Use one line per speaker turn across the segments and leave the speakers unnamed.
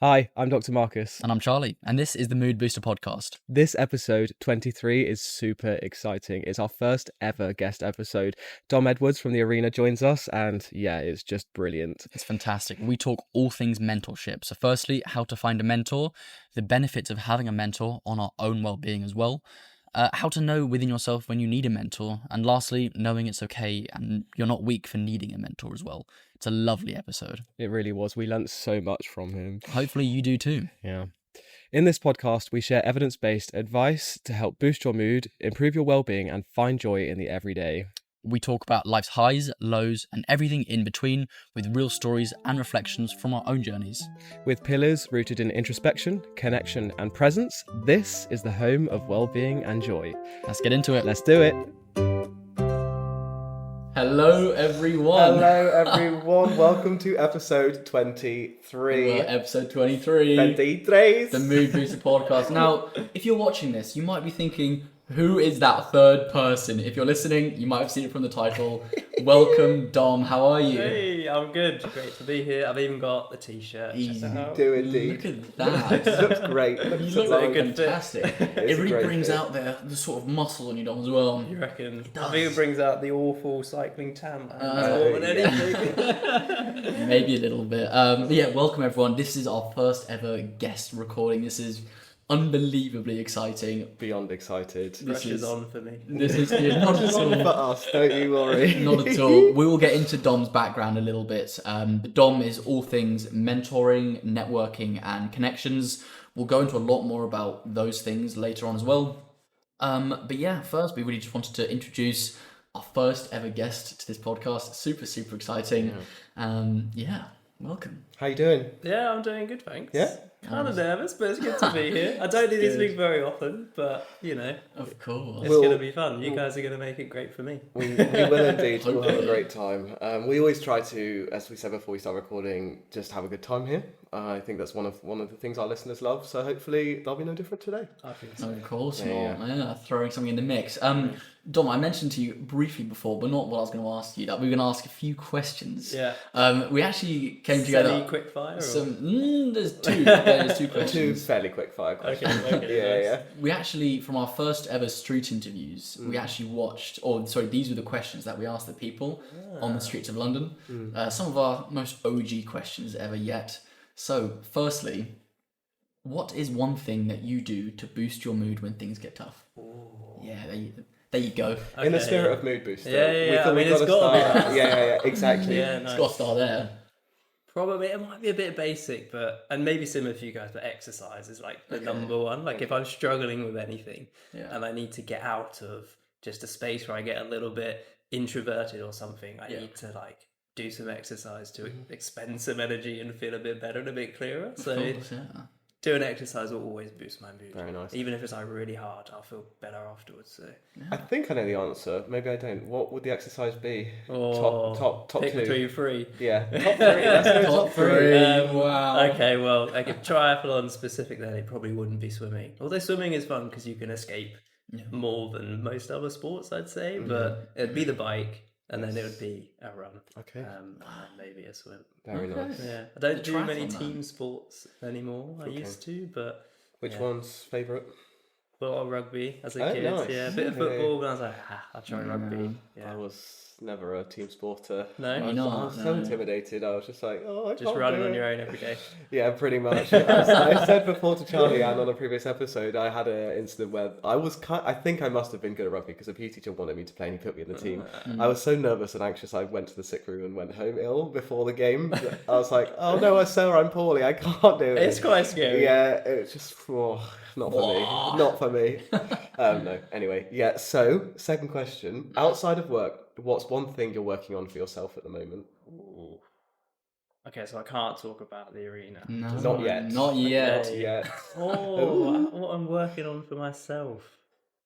Hi, I'm Dr. Marcus.
And I'm Charlie, and this is the Mood Booster podcast.
This episode 23 is super exciting. It's our first ever guest episode. Dom Edwards from the Arena joins us, and yeah, it's just brilliant.
It's fantastic. We talk all things mentorship. So firstly, how to find a mentor, the benefits of having a mentor on our own well-being as well, how to know within yourself when you need a mentor, and lastly, knowing it's okay and you're not weak for needing a mentor as well. It's a lovely episode.
It really was. We learnt so much from him.
Hopefully you do too.
Yeah. In this podcast, we share evidence-based advice to help boost your mood, improve your well-being, and find joy in the everyday.
We talk about life's highs, lows, and everything in between with real stories and reflections from our own journeys.
With pillars rooted in introspection, connection, and presence, this is the home of well-being and joy.
Let's get into it.
Let's do it.
Hello, everyone.
Hello, everyone. Welcome to episode 23.
Episode 23.
23.
The Mood Booster podcast. Now, if you're watching this, you might be thinking, who is that third person? If you're listening, you might have seen it from the title. Welcome, Dom. How are you?
Hey, I'm good. Great to be here. I've even got the t-shirt.
Easy.
Do indeed.
Look at that.
It looks great.
You look
like a
like
good fit.
fantastic.
It's
It
a
really
great
brings
fit.
out the sort of muscle on you, Dom, as well.
You reckon?
does.
I think it brings out the awful cycling tan man.
Oh,
more than anything.
Maybe a little bit. But yeah, welcome everyone. This is our first ever guest recording. This is unbelievably exciting.
Beyond excited.
Pressure's on for me.
This is not at all.
For us, don't you worry.
Not at all. We will get into Dom's background a little bit. But Dom is all things mentoring, networking, and connections. We'll go into a lot more about those things later on as well. But yeah, first we really just wanted to introduce our first ever guest to this podcast. Super, super exciting. Yeah, welcome.
How you doing?
Yeah, I'm doing good, thanks.
Yeah?
Kind of nervous, but it's good to be here. I don't do these things very often, but you know,
Of course.
it's
We'll-
going to be fun. You guys are going to make it great for me.
We will indeed. We'll have a
Hopefully.
great time. We always try to, as we said before we start recording, just have a good time here. I think that's one of the things our listeners love. So hopefully they'll be no different today.
I think so.
Of course
Yeah,
not. Yeah, throwing something in the mix. Dom, I mentioned to you briefly before, but not what I was going to ask you. That we were going to ask a few questions.
Yeah.
We actually came together.
Semi-quick fire? Or?
There's two. There's two
Two
questions.
fairly quick fire questions.
Okay,
Yeah,
nice.
yeah.
We actually, from our first ever street interviews, we actually watched. Or sorry, these were the questions that we asked the people on the streets of London. Some of our most OG questions ever yet. So, firstly, what is one thing that you do to boost your mood when things get tough? Yeah, there you go.
In the
Okay,
spirit
yeah.
of mood booster.
Yeah, yeah,
we
yeah.
thought
I mean,
we'd
it's
gotta
gotta be
start.
that.
Yeah, exactly.
Yeah,
It's
nice.
got to start there.
Probably it might be a bit basic, but and maybe similar for you guys, but exercise is like the number one. Like if I'm struggling with anything
Yeah.
and I need to get out of just a space where I get a little bit introverted or something, I
Yeah.
need to like do some exercise to expend some energy and feel a bit better and a bit clearer. So
Of course, yeah.
doing exercise will always boost my mood.
Very nice.
Even if it's like really hard, I'll feel better afterwards. So
I think I know the answer. Maybe I don't. What would the exercise be?
or
Top
pick
two.
between three.
Yeah, top three. Let's go
Top
top three.
Wow.
Okay, well, like if triathlon specific, then it probably wouldn't be swimming. Although swimming is fun because you can escape more than most other sports, I'd say. But it'd be the bike, and then it would be a run.
Okay.
And then maybe a swim.
Very
Okay.
nice.
Yeah, I don't do many
triathlon,
team sports anymore. I used to, but
Which
Yeah.
one's favourite?
well, rugby as a
Oh,
kid.
nice.
Yeah, a bit of
Yeah, yeah.
football, but I was like, I'll try rugby.
I
Yeah,
was never a team sporter.
No?
I
You're
was,
not,
I was so
no.
intimidated. I was just like, I
just
can't
running
do
on
it.
your own every day.
Yeah, pretty much. I said before to Charlie and on a previous episode, I had an incident where I think I must have been good at rugby because a PE teacher wanted me to play and he put me in the team. I was so nervous and anxious I went to the sick room and went home ill before the game. I was like, oh no, sir, I'm poorly. I can't do it.
It's quite scary.
Yeah, it's just not for me. Not for me. No. Anyway, yeah. So, second question: outside of work, what's one thing you're working on for yourself at the moment?
Ooh. Okay, so I can't talk about the arena.
No,
Not yet.
Not yet.
Okay.
Yeah.
Oh, what I'm working on for myself.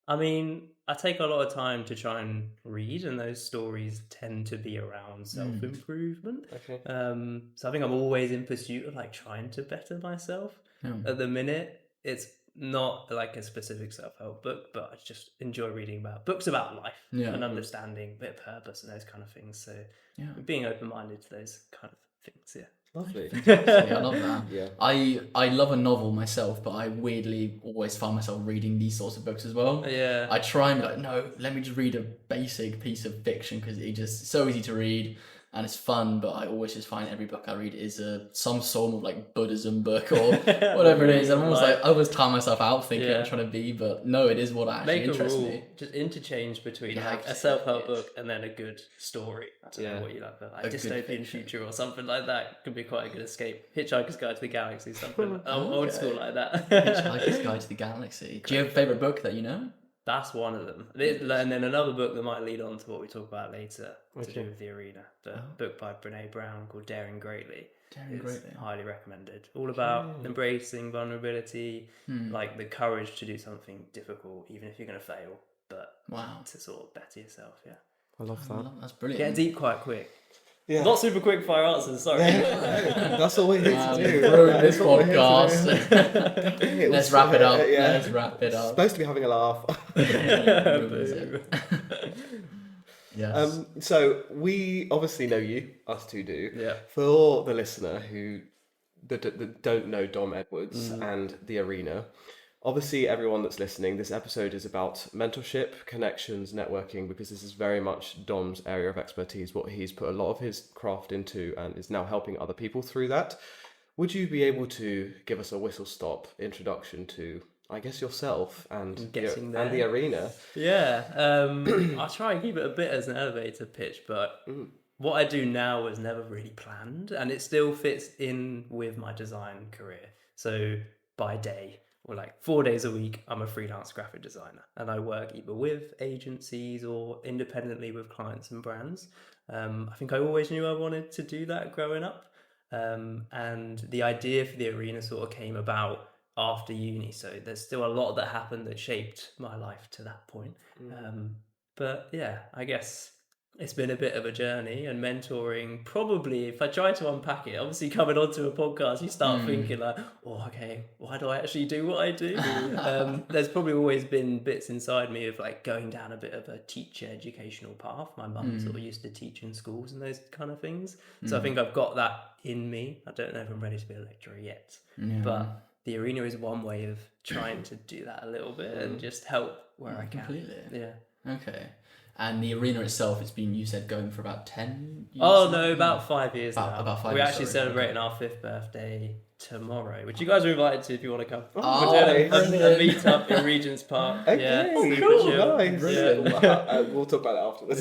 I mean, I take a lot of time to try and read, and those stories tend to be around self-improvement.
Okay.
So I think I'm always in pursuit of like trying to better myself.
Yeah.
At the minute, it's not like a specific self-help book, but I just enjoy reading about books about life
Yeah.
and understanding a bit of purpose and those kind of things. So
Yeah.
being open-minded to those kind of things, yeah.
Lovely.
Fantastic, I love that.
Yeah.
I love a novel myself, but I weirdly always find myself reading these sorts of books as well.
Yeah.
I try and be like, no, let me just read a basic piece of fiction because it's just so easy to read and it's fun. But I always just find every book I read is some sort of like Buddhism book or whatever it is. I'm almost I always time myself out thinking I'm trying to be, but no, it is what actually interests me.
Just interchange between
Yeah,
like a self-help book and then a good story. I don't know what you like, but like
A good
dystopian
fiction.
future or something like that could be quite a good escape. Hitchhiker's Guide to the Galaxy, something old school like that.
Hitchhiker's Guide to the Galaxy. Do you have a favourite book that you know?
That's one of them. And then another book that might lead on to what we talk about later to do with the arena. The book by Brene Brown called Daring Greatly.
Daring Greatly.
Highly recommended. All about embracing vulnerability, like the courage to do something difficult, even if you're going to fail, but to sort of better yourself,
I love that.
That's brilliant.
Get deep quite quick.
Yeah.
Not super quick fire answers, sorry.
That's all we need to do.
Ruin this
That's all we're here to
podcast.
do.
Let's wrap it up.
Yeah.
Let's wrap it up.
Supposed to be having a laugh.
Ruins it. Yes.
So we obviously know you, us two do.
Yeah.
For the listener who that don't know Dom Edwards and the arena, obviously everyone that's listening, this episode is about mentorship, connections, networking, because this is very much Dom's area of expertise, what he's put a lot of his craft into and is now helping other people through that. Would you be able to give us a whistle-stop introduction to, I guess, yourself and the arena?
Yeah, I'll try and keep it a bit as an elevator pitch, but what I do now was never really planned, and it still fits in with my design career. So by day, or like 4 days a week, I'm a freelance graphic designer, and I work either with agencies or independently with clients and brands. I think I always knew I wanted to do that growing up, and the idea for the arena sort of came about after uni, so there's still a lot that happened that shaped my life to that point. But yeah, I guess it's been a bit of a journey, and mentoring, probably, if I try to unpack it, obviously coming onto a podcast, you start thinking like, oh, okay, why do I actually do what I do? There's probably always been bits inside me of like going down a bit of a teacher educational path. My mum sort of used to teach in schools and those kind of things. So I think I've got that in me. I don't know if I'm ready to be a lecturer yet, but the arena is one way of trying to do that a little bit and just help where I can.
Completely.
Yeah.
Okay. And the arena itself, it's been, you said, going for about 10 years?
Oh, no, about 5 years now.
About 5
We're
years,
actually
sorry.
celebrating our 5th birthday tomorrow, which you guys are invited to if you want to come.
Oh,
We're doing a
brilliant.
meet-up in Regent's Park.
Okay,
Yeah, super
cool,
chill.
nice.
Yeah.
We'll talk about it afterwards.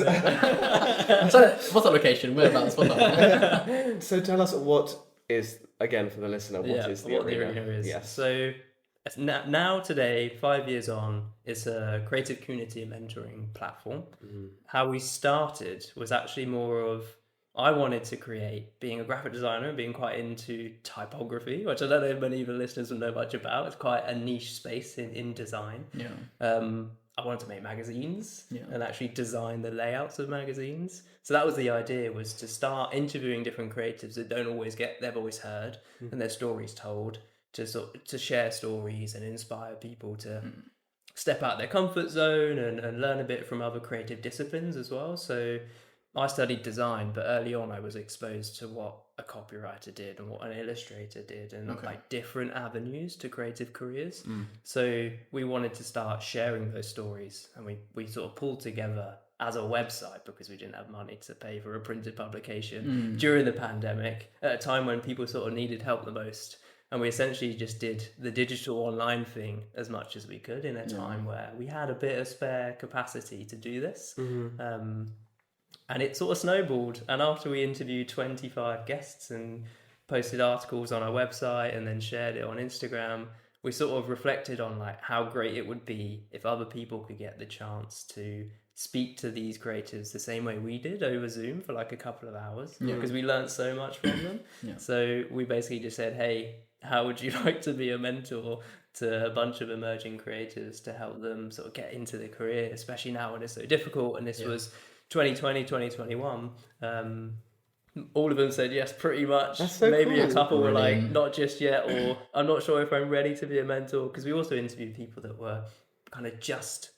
So, what's that location? Whereabouts? What's that?
So tell us what is, again, for the listener, what is the
what
arena?
the arena is.
Yes.
So now today, 5 years on, it's a creative community and mentoring platform. How we started was actually more of, I wanted to create, being a graphic designer and being quite into typography, which I don't know if many of the listeners will know much about. It's quite a niche space in design.
Yeah.
I wanted to make magazines and actually design the layouts of magazines. So that was the idea, was to start interviewing different creatives that don't always get their voice heard and their stories told, to share stories and inspire people to step out their comfort zone and learn a bit from other creative disciplines as well. So I studied design, but early on I was exposed to what a copywriter did and what an illustrator did, and like different avenues to creative careers. So we wanted to start sharing those stories, and we sort of pulled together as a website, because we didn't have money to pay for a printed publication during the pandemic, at a time when people sort of needed help the most. And we essentially just did the digital online thing as much as we could in a time where we had a bit of spare capacity to do this. And it sort of snowballed. And after we interviewed 25 guests and posted articles on our website and then shared it on Instagram, we sort of reflected on like how great it would be if other people could get the chance to speak to these creatives the same way we did over Zoom for like a couple of hours, because we learned so much from them. So we basically just said, hey, how would you like to be a mentor to a bunch of emerging creators to help them sort of get into their career, especially now when it's so difficult? And this was 2020, 2021. All of them said yes, pretty much.
That's so
Maybe
cool.
a couple were like,
Brilliant.
not just yet, or I'm not sure if I'm ready to be a mentor, because we also interviewed people that were kind of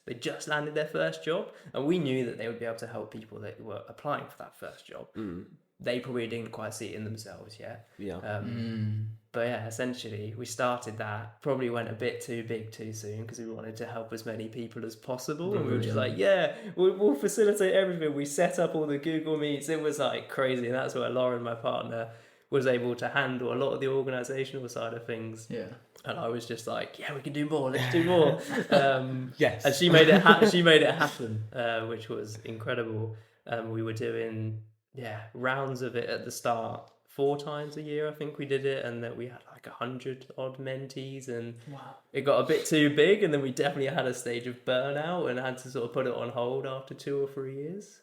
they just landed their first job, and we knew that they would be able to help people that were applying for that first job. they probably didn't quite see it in themselves yet.
Yeah.
But yeah, essentially we started that, probably went a bit too big too soon because we wanted to help as many people as possible. And we were just like, we'll facilitate everything. We set up all the Google Meets. It was like crazy. And that's where Lauren, my partner, was able to handle a lot of the organizational side of things.
Yeah.
And I was just like, yeah, we can do more. Let's do more.
Yes.
And she made it. She made it happen, which was incredible. We were doing rounds of it at the start, 4 times a year, I think we did it, and that we had like 100 odd mentees, and it got a bit too big, and then we definitely had a stage of burnout and had to sort of put it on hold after 2 or 3 years.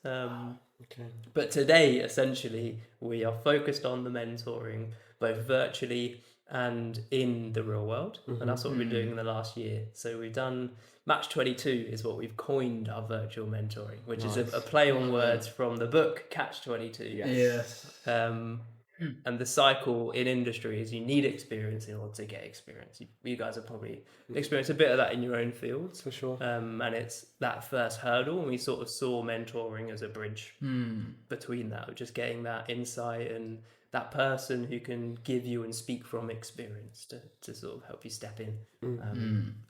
But today, essentially, we are focused on the mentoring, both virtually and in the real world, and that's what we've been doing in the last year. So we've done Match 22 is what we've coined our virtual mentoring, which is a play on words from the book Catch 22.
Yes.
And the cycle in industry is you need experience in order to get experience. You guys have probably experienced a bit of that in your own fields.
For sure.
And it's that first hurdle, and we sort of saw mentoring as a bridge between that, of just getting that insight and that person who can give you and speak from experience to sort of help you step in.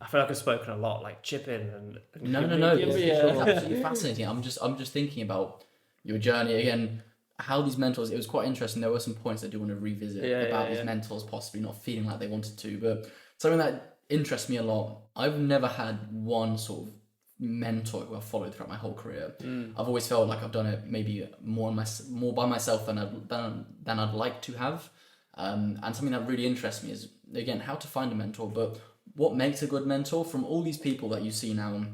I feel like I've spoken a lot, like chip in and
No. It's absolutely fascinating. I'm just thinking about your journey again. How these mentors, it was quite interesting. There were some points I do want to revisit about these mentors possibly not feeling like they wanted to, but something that interests me a lot. I've never had one sort of mentor who I've followed throughout my whole career. I've always felt like I've done it maybe more by myself than I'd like to have. And something that really interests me is, again, how to find a mentor, but what makes a good mentor from all these people that you see now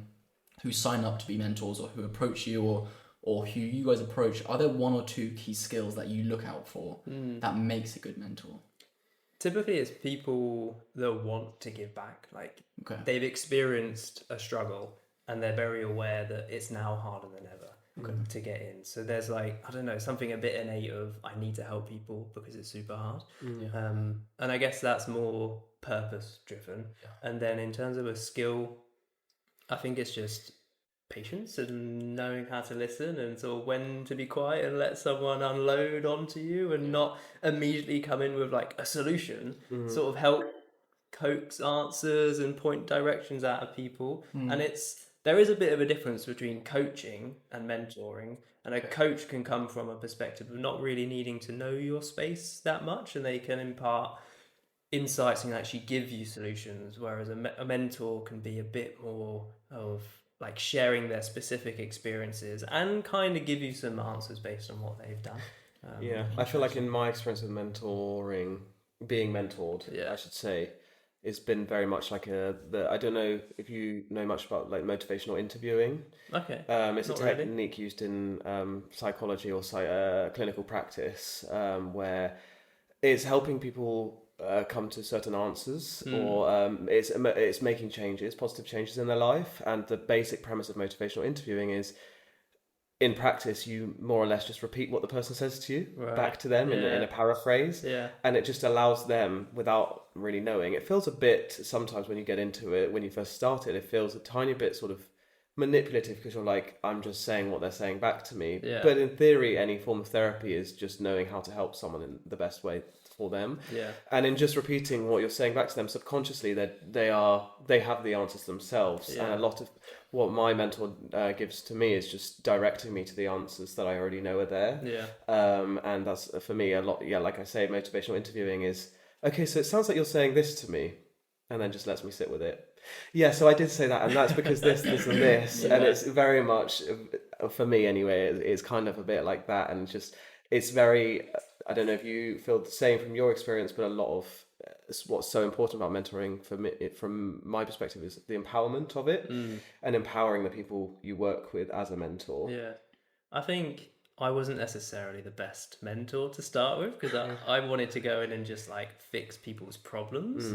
who sign up to be mentors or who approach you or who you guys approach. Are there 1 or 2 key skills that you look out for that makes a good mentor?
Typically it's people that want to give back. Like they've experienced a struggle and they're very aware that it's now harder than ever to get in. So there's like, I don't know, something a bit innate of I need to help people because it's super hard. And I guess that's more purpose driven. And then in terms of a skill, I think it's just patience and knowing how to listen and sort of when to be quiet and let someone unload onto you and not immediately come in with like a solution, sort of help coax answers and point directions out of people. And there is a bit of a difference between coaching and mentoring, and a coach can come from a perspective of not really needing to know your space that much, and they can impart insights and actually give you solutions, whereas a mentor can be a bit more of like sharing their specific experiences and kind of give you some answers based on what they've done.
I feel like in my experience with mentoring, being mentored, I should say, it's been very much like I don't know if you know much about like motivational interviewing.
Okay.
It's not a technique used in psychology or clinical practice where it's helping people come to certain answers, or it's making changes, positive changes in their life. And the basic premise of motivational interviewing is, in practice, you more or less just repeat what the person says to you back to them in a paraphrase, and it just allows them, without really knowing, it feels a bit, sometimes when you get into it, when you first start it feels a tiny bit sort of manipulative, because you're like, I'm just saying what they're saying back to me. But in theory, any form of therapy is just knowing how to help someone in the best way for them. And in just repeating what you're saying back to them subconsciously, they have the answers themselves. And a lot of what my mentor gives to me is just directing me to the answers that I already know are there. And that's for me a lot. Like I say, motivational interviewing is, okay, so it sounds like you're saying this to me, and then just lets me sit with it. So I did say that, and that's because this and this, and it's very much, for me anyway, it's kind of a bit like that, and just, it's very, I don't know if you feel the same from your experience, but a lot of what's so important about mentoring for me, from my perspective, is the empowerment of it, and empowering the people you work with as a mentor.
I think I wasn't necessarily the best mentor to start with, because I wanted to go in and just like fix people's problems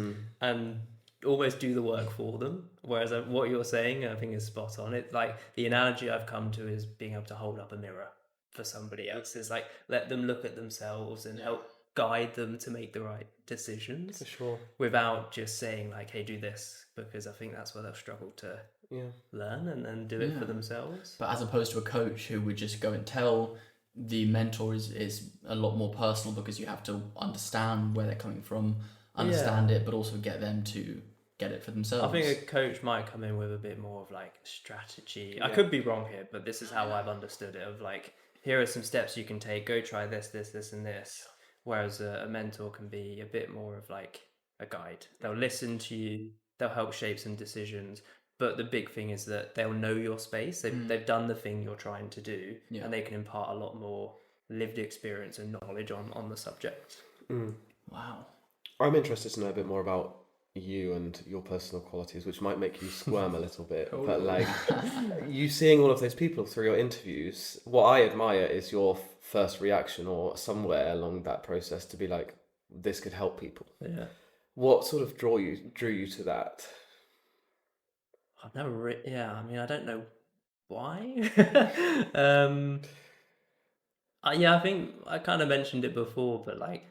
and almost do the work for them, whereas what you're saying I think is spot on. It's like the analogy I've come to is being able to hold up a mirror for somebody else, is like let them look at themselves and help guide them to make the right decisions,
for sure,
without just saying like, hey, do this, because I think that's where they'll struggle to learn and do it for themselves.
But as opposed to a coach who would just go and tell the mentor is a lot more personal because you have to understand where they're coming from, understand it, but also get them to get it for themselves.
I think a coach might come in with a bit more of like strategy. I could be wrong here, but this is how I've understood it, of like, here are some steps you can take, go try this, and this. Whereas a mentor can be a bit more of like a guide. They'll listen to you, they'll help shape some decisions. But the big thing is that they'll know your space. They've done the thing you're trying to do, and they can impart a lot more lived experience and knowledge on the subject.
Wow.
I'm interested to know a bit more about you and your personal qualities, which might make you squirm a little bit. But like, you seeing all of those people through your interviews, what I admire is your first reaction or somewhere along that process to be like, this could help people.
Yeah.
What sort of drew you to that?
I've never I mean, I don't know why. I think I kind of mentioned it before, but like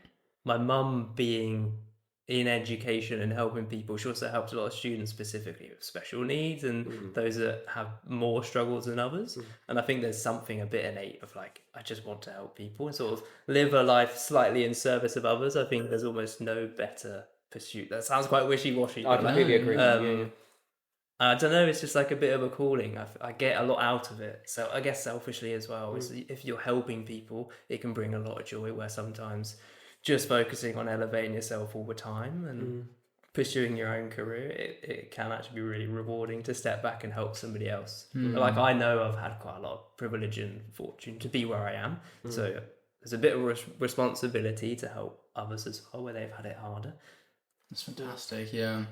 my mum being in education and helping people, she also helps a lot of students specifically with special needs and those that have more struggles than others. And I think there's something a bit innate of like, I just want to help people and sort of live a life slightly in service of others. I think there's almost no better pursuit. That sounds quite wishy-washy.
I completely agree.
I don't know, it's just like a bit of a calling. I get a lot out of it. So I guess selfishly as well, is if you're helping people, it can bring a lot of joy, where sometimes just focusing on elevating yourself all the time and pursuing your own career, it can actually be really rewarding to step back and help somebody else. Like, I know I've had quite a lot of privilege and fortune to be where I am. So there's a bit of responsibility to help others as well, where they've had it harder.
That's fantastic, yeah.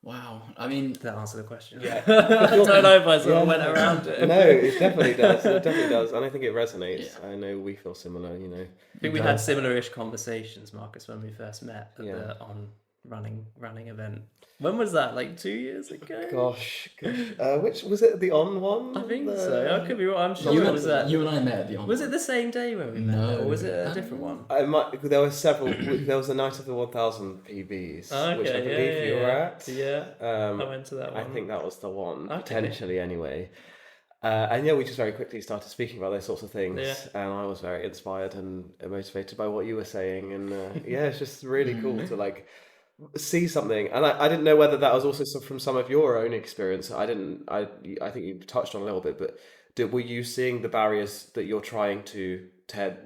Wow. I mean,
Did that answer the question?
Yeah.
I don't know if I sort of went around it.
No, it definitely does. It definitely does. And I think it resonates. Yeah. I know we feel similar, you know.
I think we had similar-ish conversations, Marcus, when we first met at on running event. When was that? Like 2 years ago?
Gosh. Which was it? The on one?
I think so. I could be wrong. I'm sure it was that.
You and I met at the on.
Was it the same day when we met? Or was it a different one?
There were several. There was the night of the 1,000 PBs, which I believe you were at.
Yeah. I went to that one.
I think that was the one, potentially anyway. And we just very quickly started speaking about those sorts of things, and I was very inspired and motivated by what you were saying, and it's just really cool to like see something. And I didn't know whether that was also from some of your own experience. I think you touched on a little bit, but were you seeing the barriers that you're trying to tear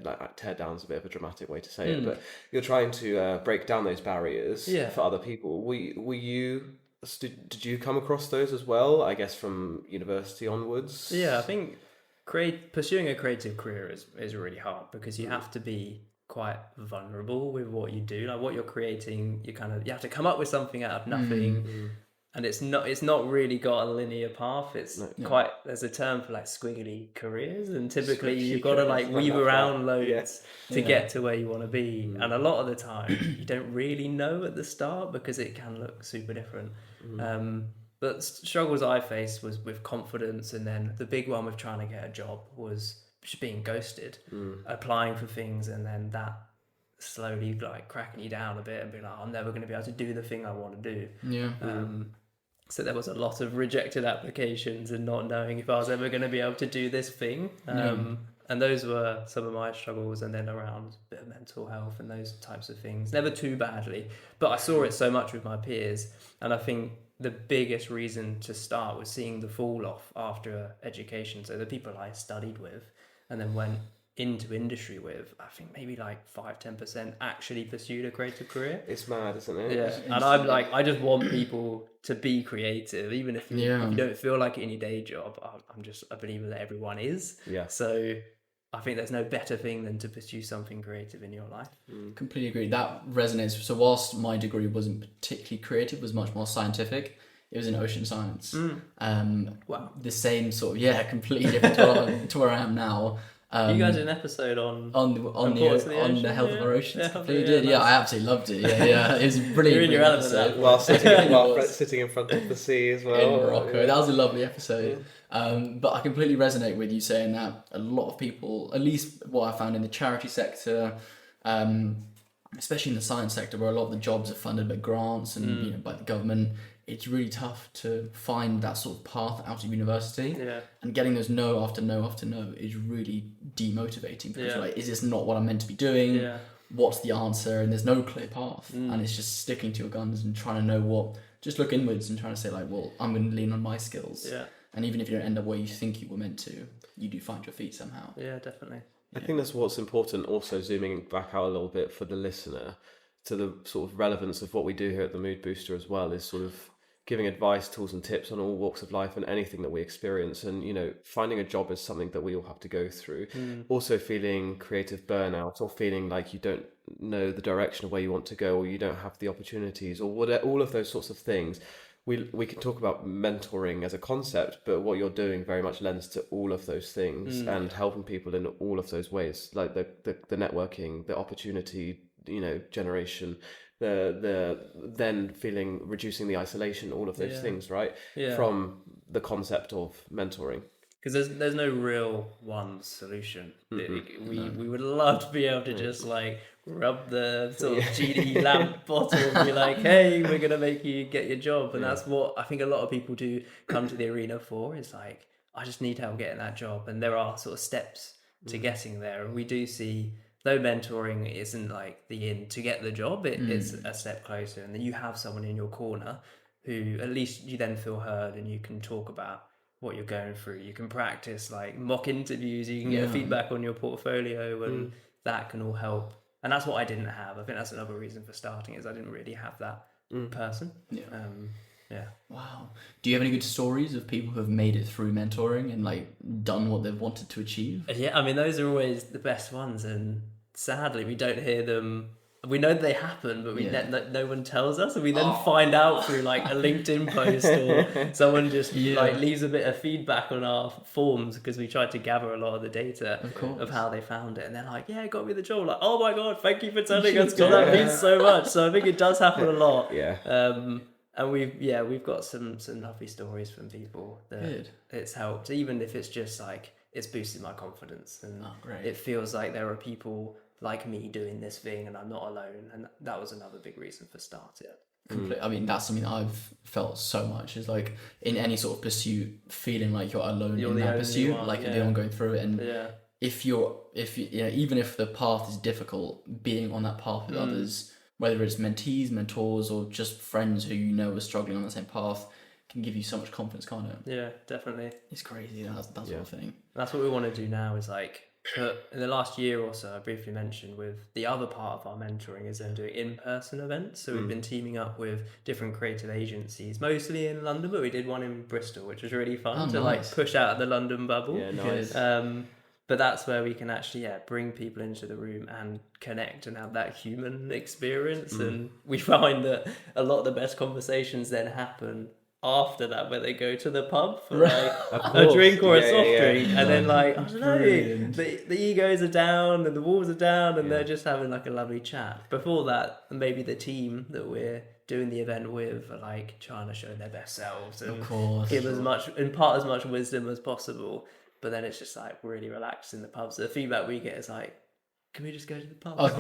down is a bit of a dramatic way to say it, but you're trying to break down those barriers for other people. Did you come across those as well, I guess, from university onwards? Yeah,
I think pursuing a creative career is really hard, because you have to be quite vulnerable with what you do. Like, what you're creating, you have to come up with something out of nothing. And it's not really got a linear path. It's there's a term for like squiggly careers, and typically you've got to like weave around loads to get to where you want to be. And a lot of the time you don't really know at the start, because it can look super different. But struggles I faced was with confidence, and then the big one with trying to get a job was just being ghosted, applying for things, and then that slowly like cracking you down a bit and being like, I'm never going to be able to do the thing I want to do. So there was a lot of rejected applications and not knowing if I was ever going to be able to do this thing. And those were some of my struggles, and then around a bit of mental health and those types of things. Never too badly, but I saw it so much with my peers. And I think the biggest reason to start was seeing the fall off after education. So the people I studied with and then went into industry with, I think maybe like 5-10% actually pursued a creative career. It's mad, isn't it? Yeah. And I'm like, I just want people to be creative, even if you don't feel like it in your day job. I'm just a believer that everyone is. Yeah. So I think there's no better thing than to pursue something creative in your life.
Completely agree. That resonates. So whilst my degree wasn't particularly creative, it was much more scientific. It was in ocean science.
Wow.
The same sort of, completely different to where I am now.
You guys did an episode on
the health of our oceans. Completely did. I absolutely loved it. Yeah. It was brilliant.
You're in your element
while sitting in front of the sea as well.
In Morocco. That was a lovely episode. But I completely resonate with you saying that a lot of people, at least what I found in the charity sector, especially in the science sector where a lot of the jobs are funded by grants and by the government, it's really tough to find that sort of path out of university.
Yeah.
And getting those no after no after no is really demotivating, because
Yeah.
you're like, is this not what I'm meant to be doing?
Yeah.
What's the answer? And there's no clear path. And it's just sticking to your guns and trying to know what, just look inwards and trying to say like, well, I'm going to lean on my skills.
Yeah.
And even if you don't end up where you think you were meant to, you do find your feet somehow.
Yeah, definitely.
I think that's what's important, also zooming back out a little bit for the listener, to the sort of relevance of what we do here at the Mood Booster as well, is sort of giving advice, tools and tips on all walks of life and anything that we experience. And, you know, finding a job is something that we all have to go through. Also feeling creative burnout, or feeling like you don't know the direction of where you want to go, or you don't have the opportunities, or whatever, all of those sorts of things. We can talk about mentoring as a concept, but what you're doing very much lends to all of those things and helping people in all of those ways, like the networking, the opportunity, you know, generation, the then feeling, reducing the isolation, all of those things, right?
Yeah.
From the concept of mentoring.
Because there's no real one solution. We would love to be able to just like rub the sort of genie lamp bottle and be like, hey, we're gonna make you get your job. And that's what I think a lot of people do come to the arena for, is like, I just need help getting that job. And there are sort of steps to getting there. And we do see, though mentoring isn't like the in to get the job, it's a step closer. And then you have someone in your corner who at least you then feel heard, and you can talk about what you're going through. You can practice like mock interviews, you can get feedback on your portfolio, and that can all help. And that's what I didn't have. I think that's another reason for starting, is I didn't really have that person.
Wow. Do you have any good stories of people who have made it through mentoring and like done what they've wanted to achieve?
Yeah, I mean, those are always the best ones, and sadly we don't hear them. We know they happen, but no one tells us, and we then find out through like a LinkedIn post, or someone just like leaves a bit of feedback on our forms, because we tried to gather a lot of the data of how they found it, and they're like, yeah, it got me the job. Like, oh my god, thank you for telling us, because that means so much. So I think it does happen a lot.
Yeah.
And we've got some lovely stories from people that it's helped, even if it's just like it's boosted my confidence, and it feels like there are people like me doing this thing and I'm not alone. And that was another big reason for starting.
I mean, that's something I've felt so much, is like in any sort of pursuit, feeling like you're alone in that pursuit, like you're the one going through it. And if you even if the path is difficult, being on that path with others, whether it's mentees, mentors, or just friends who you know are struggling on the same path, can give you so much confidence, can't it?
Yeah, definitely.
It's crazy. That's sort of thing.
That's what we want to do now, is like, in the last year or so, I briefly mentioned, with the other part of our mentoring is then doing in-person events. So we've been teaming up with different creative agencies, mostly in London, but we did one in Bristol, which was really fun like push out of the London bubble.
Yeah, nice.
But that's where we can actually bring people into the room and connect and have that human experience. And we find that a lot of the best conversations then happen after that, where they go to the pub for like a drink or a soft drink, and then like, I don't know, the egos are down and the walls are down, and they're just having like a lovely chat. Before that, maybe the team that we're doing the event with are like trying to show their best selves and give impart as much wisdom as possible. But then it's just like really relaxed in the pub. So the feedback we get is like, can we just go to the pub?
I was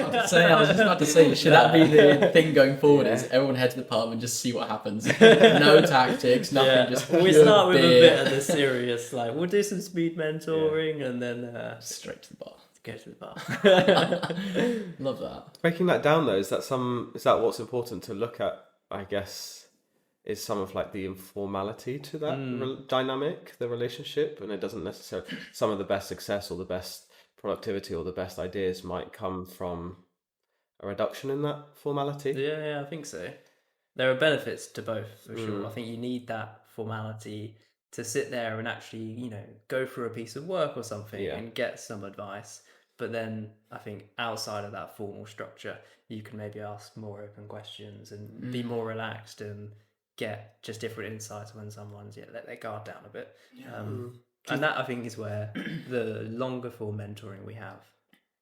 just about to say, should that be the thing going forward? Is everyone head to the pub and just see what happens? No tactics, nothing. Just
we start with a bit of the serious, like we'll do some speed mentoring, and then
straight to the bar.
Go to the bar.
Love that.
Breaking that down though, is that what's important to look at? I guess is some of like the informality to that dynamic, the relationship, and it doesn't necessarily. Some of the best success or the best productivity or the best ideas might come from a reduction in that formality.
Yeah, I think so. There are benefits to both, for sure. I think you need that formality to sit there and actually, go through a piece of work or something and get some advice. But then I think outside of that formal structure, you can maybe ask more open questions and be more relaxed and get just different insights when someone's let their guard down a bit. And that, I think, is where the longer form mentoring we have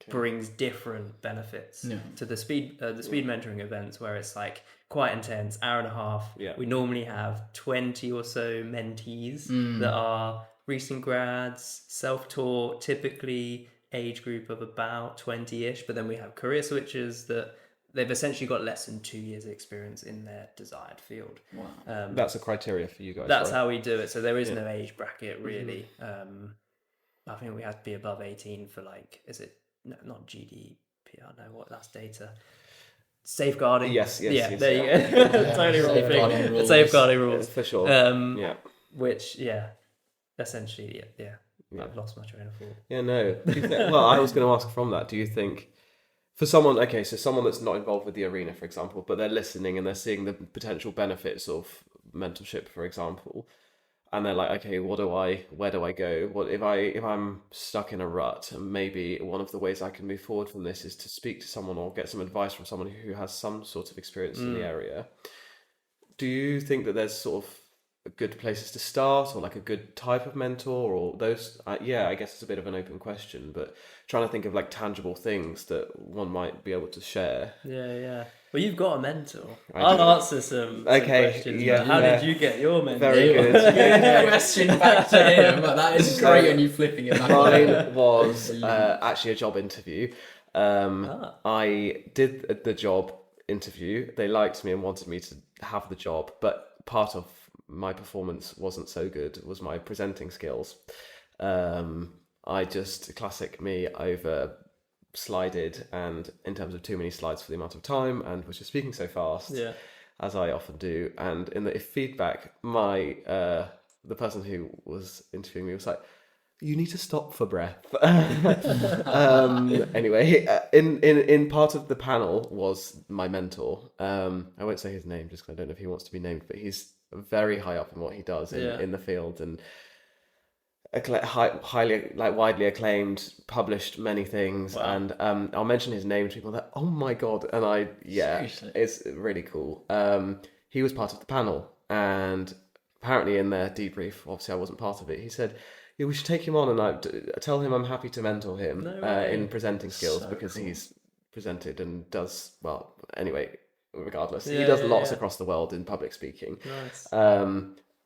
brings different benefits to the speed mentoring events, where it's like quite intense, hour and a half. We normally have 20 or so mentees that are recent grads, self-taught, typically age group of about 20-ish, but then we have career switchers that they've essentially got less than 2 years experience in their desired field.
Wow.
That's a criteria for you guys.
That's
right?
how we do it. So there is no age bracket really. I think we have to be above 18 for like, is it not GDPR? No, what? That's data. Safeguarding.
Yes.
There you go.
Yeah.
Totally wrong
Safeguarding
thing.
rules.
Safeguarding rules.
For sure. Yeah.
Which, essentially, I've lost my train of thought.
Yeah, no. Do you think, well, I was going to ask from that, do you think, for someone, okay, so someone that's not involved with the arena, for example, but they're listening and they're seeing the potential benefits of mentorship, for example, and they're like, okay, where do I go? What if I'm stuck in a rut, and maybe one of the ways I can move forward from this is to speak to someone or get some advice from someone who has some sort of experience in the area. Do you think that there's sort of good places to start, or like a good type of mentor, or those? I guess it's a bit of an open question, but trying to think of like tangible things that one might be able to share.
Yeah. Well, you've got a mentor.
I
I'll
do.
answer some questions.
Yeah,
How did you get your mentor?
Very good.
Question back to him, but that is great on you flipping it back.
Mine was actually a job interview. I did the job interview. They liked me and wanted me to have the job, but part of my performance wasn't so good. It was my presenting skills. I just, classic me, over slided, and in terms of too many slides for the amount of time, and was just speaking so fast, as I often do. And in the feedback, my the person who was interviewing me was like, "You need to stop for breath." Anyway, in part of the panel was my mentor. I won't say his name just because I don't know if he wants to be named, but he's very high up in what he does in the field, and highly, like, widely acclaimed, published many things. Wow. And I'll mention his name to people that, oh my god, and seriously? It's really cool. He was part of the panel, and apparently in their debrief, obviously I wasn't part of it, he said, yeah, we should take him on and tell him I'm happy to mentor him in presenting skills, because he's presented and does well. Anyway, regardless, he does lots across the world in public speaking. Nice.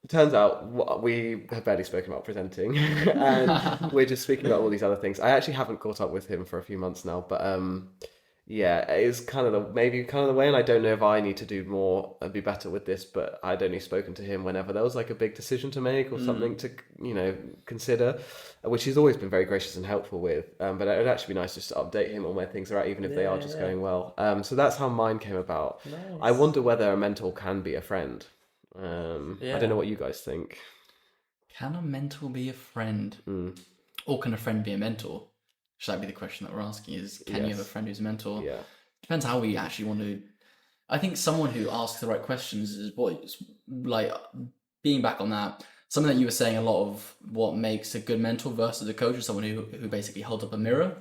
Turns out we have barely spoken about presenting, and we're just speaking about all these other things. I actually haven't caught up with him for a few months now, but it is kind of the way, and I don't know if I need to do more and be better with this, but I'd only spoken to him whenever there was like a big decision to make or something to consider, which he's always been very gracious and helpful with, but it would actually be nice just to update him on where things are at, even if they are just going well. So that's how mine came about. Nice. I wonder whether a mentor can be a friend. I don't know what you guys think.
Can a mentor be a friend? Or can a friend be a mentor? Should that be the question that we're asking? Is can you have a friend who's a mentor? Yeah. Depends how we actually want to. I think someone who asks the right questions is like, being back on that, something that you were saying, a lot of what makes a good mentor versus a coach is someone who basically holds up a mirror.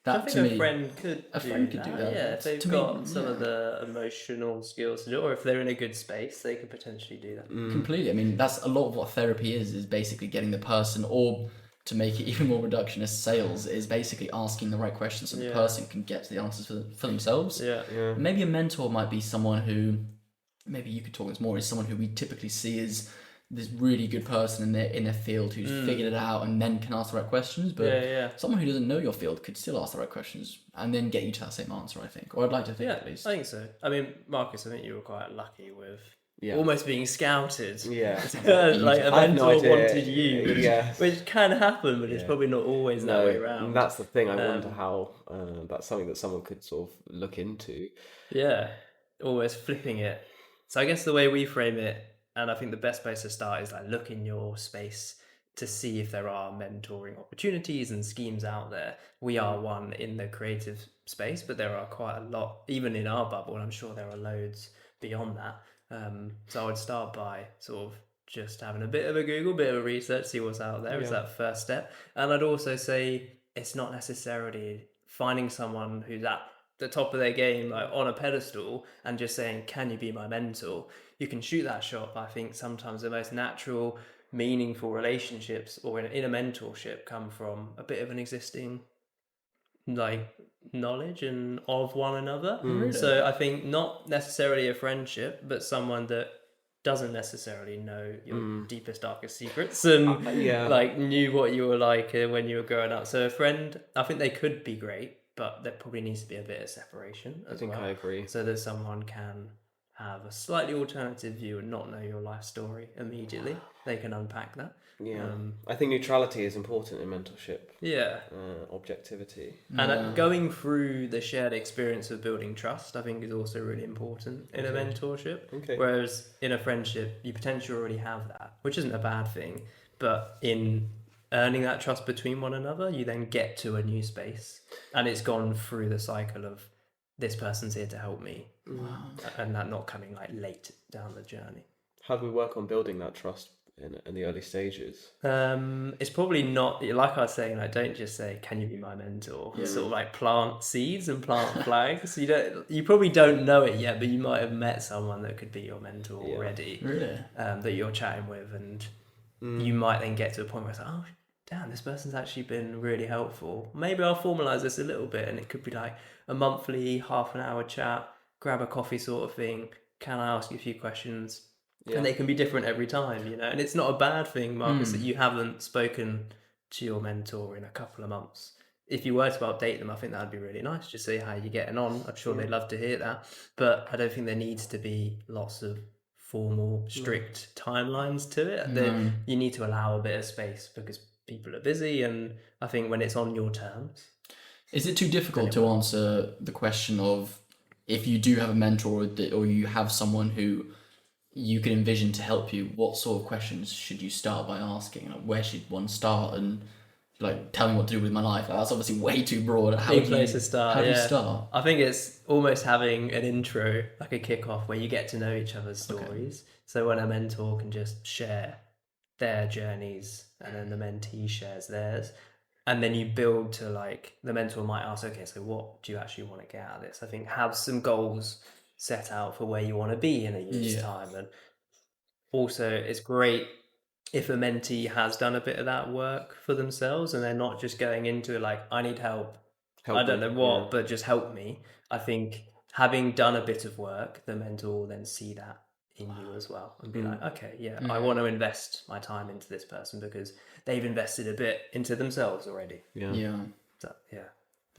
That, I think a friend could do that.
Yeah,
if they've got some of the emotional skills to do it, or if they're in a good space, they could potentially do that.
Completely. I mean, that's a lot of what therapy is basically getting the person, or to make it even more reductionist, sales is basically asking the right questions so the person can get to the answers for themselves. Maybe a mentor might be someone who, maybe you could talk this more, is someone who we typically see as this really good person in their field who's figured it out and then can ask the right questions, but someone who doesn't know your field could still ask the right questions and then get you to that same answer, I think, or I'd like to think at least.
I think so. I mean, Marcus, I think you were quite lucky with almost being scouted. Like a mentor wanted you, which can happen, but it's probably not always that way around.
And that's the thing. I wonder how that's something that someone could sort of look into. Yeah,
almost flipping it. So I guess the way we frame it, and I think the best place to start is like look in your space to see if there are mentoring opportunities and schemes out there. We are one in the creative space, but there are quite a lot, even in our bubble, and I'm sure there are loads beyond that. So I would start by sort of just having a bit of a Google, bit of a research, see what's out there. It's that first step. And I'd also say it's not necessarily finding someone who's at the top of their game, like on a pedestal, and just saying, can you be my mentor? You can shoot that shot, but I think sometimes the most natural, meaningful relationships or in a mentorship come from a bit of an existing like knowledge and of one another. So I think not necessarily a friendship, but someone that doesn't necessarily know your deepest, darkest secrets and like knew what you were like when you were growing up. So a friend, I think they could be great, but there probably needs to be a bit of separation as well.
I agree.
So that someone can have a slightly alternative view and not know your life story immediately. They can unpack that.
Yeah, I think neutrality is important in mentorship.
Yeah.
Objectivity.
And going through the shared experience of building trust, I think, is also really important in a mentorship.
Okay.
Whereas in a friendship, you potentially already have that, which isn't a bad thing. But in earning that trust between one another, you then get to a new space. And it's gone through the cycle of this person's here to help me.
Wow.
And that not coming like late down the journey.
How do we work on building that trust in the early stages?
It's probably not, like I was saying, like, don't just say, can you be my mentor? Sort of like plant seeds and plant flags. You probably don't know it yet, but you might have met someone that could be your mentor already.
Really?
That you're chatting with, and you might then get to a point where it's like, oh damn, this person's actually been really helpful. Maybe I'll formalize this a little bit, and it could be like a monthly half an hour chat, grab a coffee sort of thing. Can I ask you a few questions? And they can be different every time, and it's not a bad thing, Marcus, that you haven't spoken to your mentor in a couple of months. If you were to update them, I think that'd be really nice. Just see how you're getting on. I'm sure they'd love to hear that. But I don't think there needs to be lots of formal, strict timelines to it. You need to allow a bit of space because people are busy, and I think when it's on your terms.
Is it too difficult to answer the question of if you do have a mentor or you have someone who you can envision to help you, what sort of questions should you start by asking? Like, where should one start? And like, tell me what to do with my life. Like, that's obviously way too broad.
Big place to start.
How do you start?
I think it's almost having an intro, like a kickoff, where you get to know each other's stories. Okay. So when a mentor can just share their journeys, and then the mentee shares theirs, and then you build to, like, the mentor might ask, okay, so what do you actually want to get out of this? I think have some goals set out for where you want to be in a year's time. And also it's great if a mentee has done a bit of that work for themselves and they're not just going into it like, I need help I don't know what, but just help me. I think having done a bit of work, the mentor will then see that in you as well and be like, okay, I want to invest my time into this person because they've invested a bit into themselves already.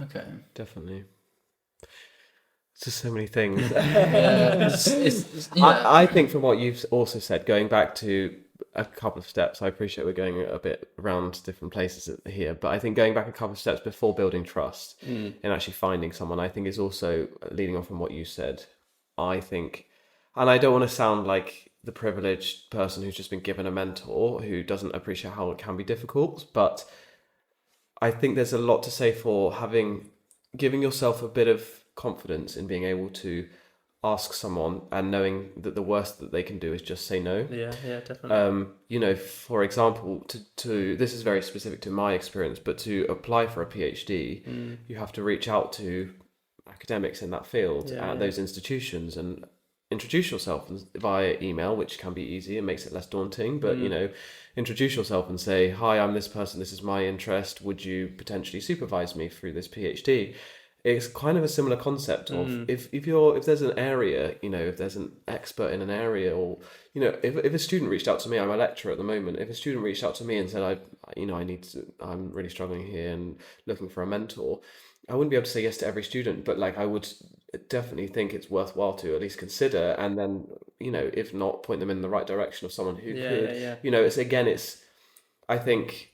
Okay,
definitely. It's just so many things.
I
think from what you've also said, going back to a couple of steps, I appreciate we're going a bit around different places here, but I think going back a couple of steps before building trust and actually finding someone, I think is also leading on from what you said. I think, and I don't want to sound like the privileged person who's just been given a mentor who doesn't appreciate how it can be difficult, but I think there's a lot to say for giving yourself a bit of confidence in being able to ask someone and knowing that the worst that they can do is just say no.
Yeah, definitely.
For example, to this is very specific to my experience, but to apply for a PhD, you have to reach out to academics in that field at those institutions and introduce yourself via email, which can be easy and makes it less daunting, but introduce yourself and say, hi, I'm this person, this is my interest, would you potentially supervise me through this PhD? It's kind of a similar concept of if there's an area, if there's an expert in an area, or if a student reached out to me, I'm a lecturer at the moment. If a student reached out to me and said, I'm really struggling here and looking for a mentor, I wouldn't be able to say yes to every student, but like I would definitely think it's worthwhile to at least consider, and then if not, point them in the right direction of someone who could. It's I think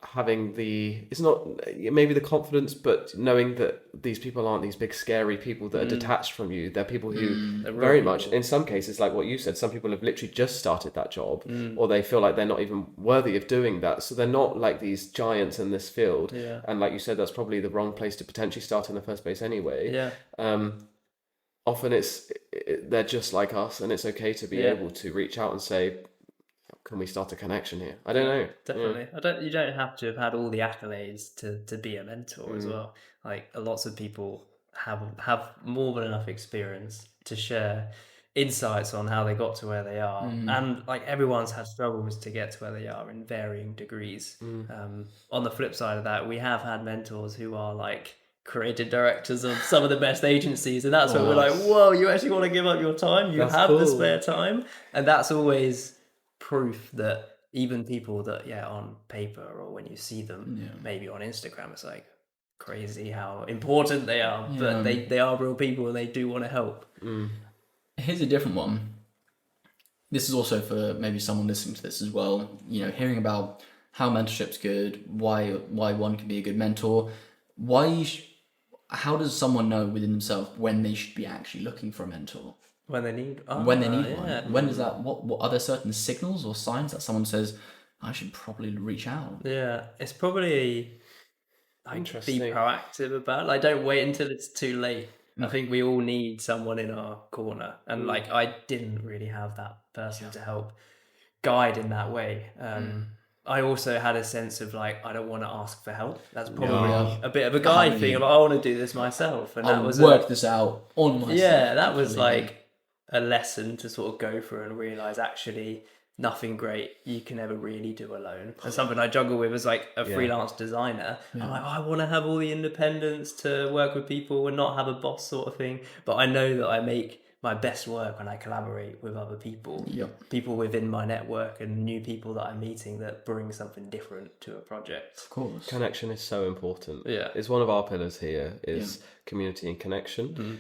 having it's not maybe the confidence, but knowing that these people aren't these big scary people that are detached from you. They're people who very much, in some cases, like what you said, some people have literally just started that job, or they feel like they're not even worthy of doing that. So they're not like these giants in this field. And like you said, that's probably the wrong place to potentially start in the first place anyway. Often they're just like us, and it's okay to be able to reach out and say, can we start a connection here? I don't know.
Definitely. You don't have to have had all the accolades to be a mentor as well. Like lots of people have more than enough experience to share insights on how they got to where they are. And like everyone's had struggles to get to where they are in varying degrees. On the flip side of that, we have had mentors who are like creative directors of some of the best agencies, and that's when we're like, whoa, you actually want to give up your time? You have the spare time? And that's always proof that even people that on paper or when you see them maybe on Instagram, it's like, crazy how important they are, but they are real people and they do want to help.
Here's a different one. This is also for maybe someone listening to this as well. You know, hearing about how mentorship's good, why one can be a good mentor, how does someone know within themselves when they should be actually looking for a mentor?
When they need
one. When does that? What are there certain signals or signs that someone says I should probably reach out?
Yeah, it's probably be
Interesting.
proactive about it. Like, don't wait until it's too late. I think we all need someone in our corner, and like I didn't really have that person to help guide in that way. I also had a sense of like I don't want to ask for help. That's probably a bit of a guy thing. Like, I want to do this myself, and that was
work this out on myself.
Yeah, that was like a lesson to sort of go through and realize actually nothing great you can ever really do alone. And something I juggle with as like a freelance designer. I'm like, I want to have all the independence to work with people and not have a boss sort of thing. But I know that I make my best work when I collaborate with other people, people within my network and new people that I'm meeting that bring something different to a project.
Of course.
Connection is so important.
Yeah.
It's one of our pillars here is community and connection,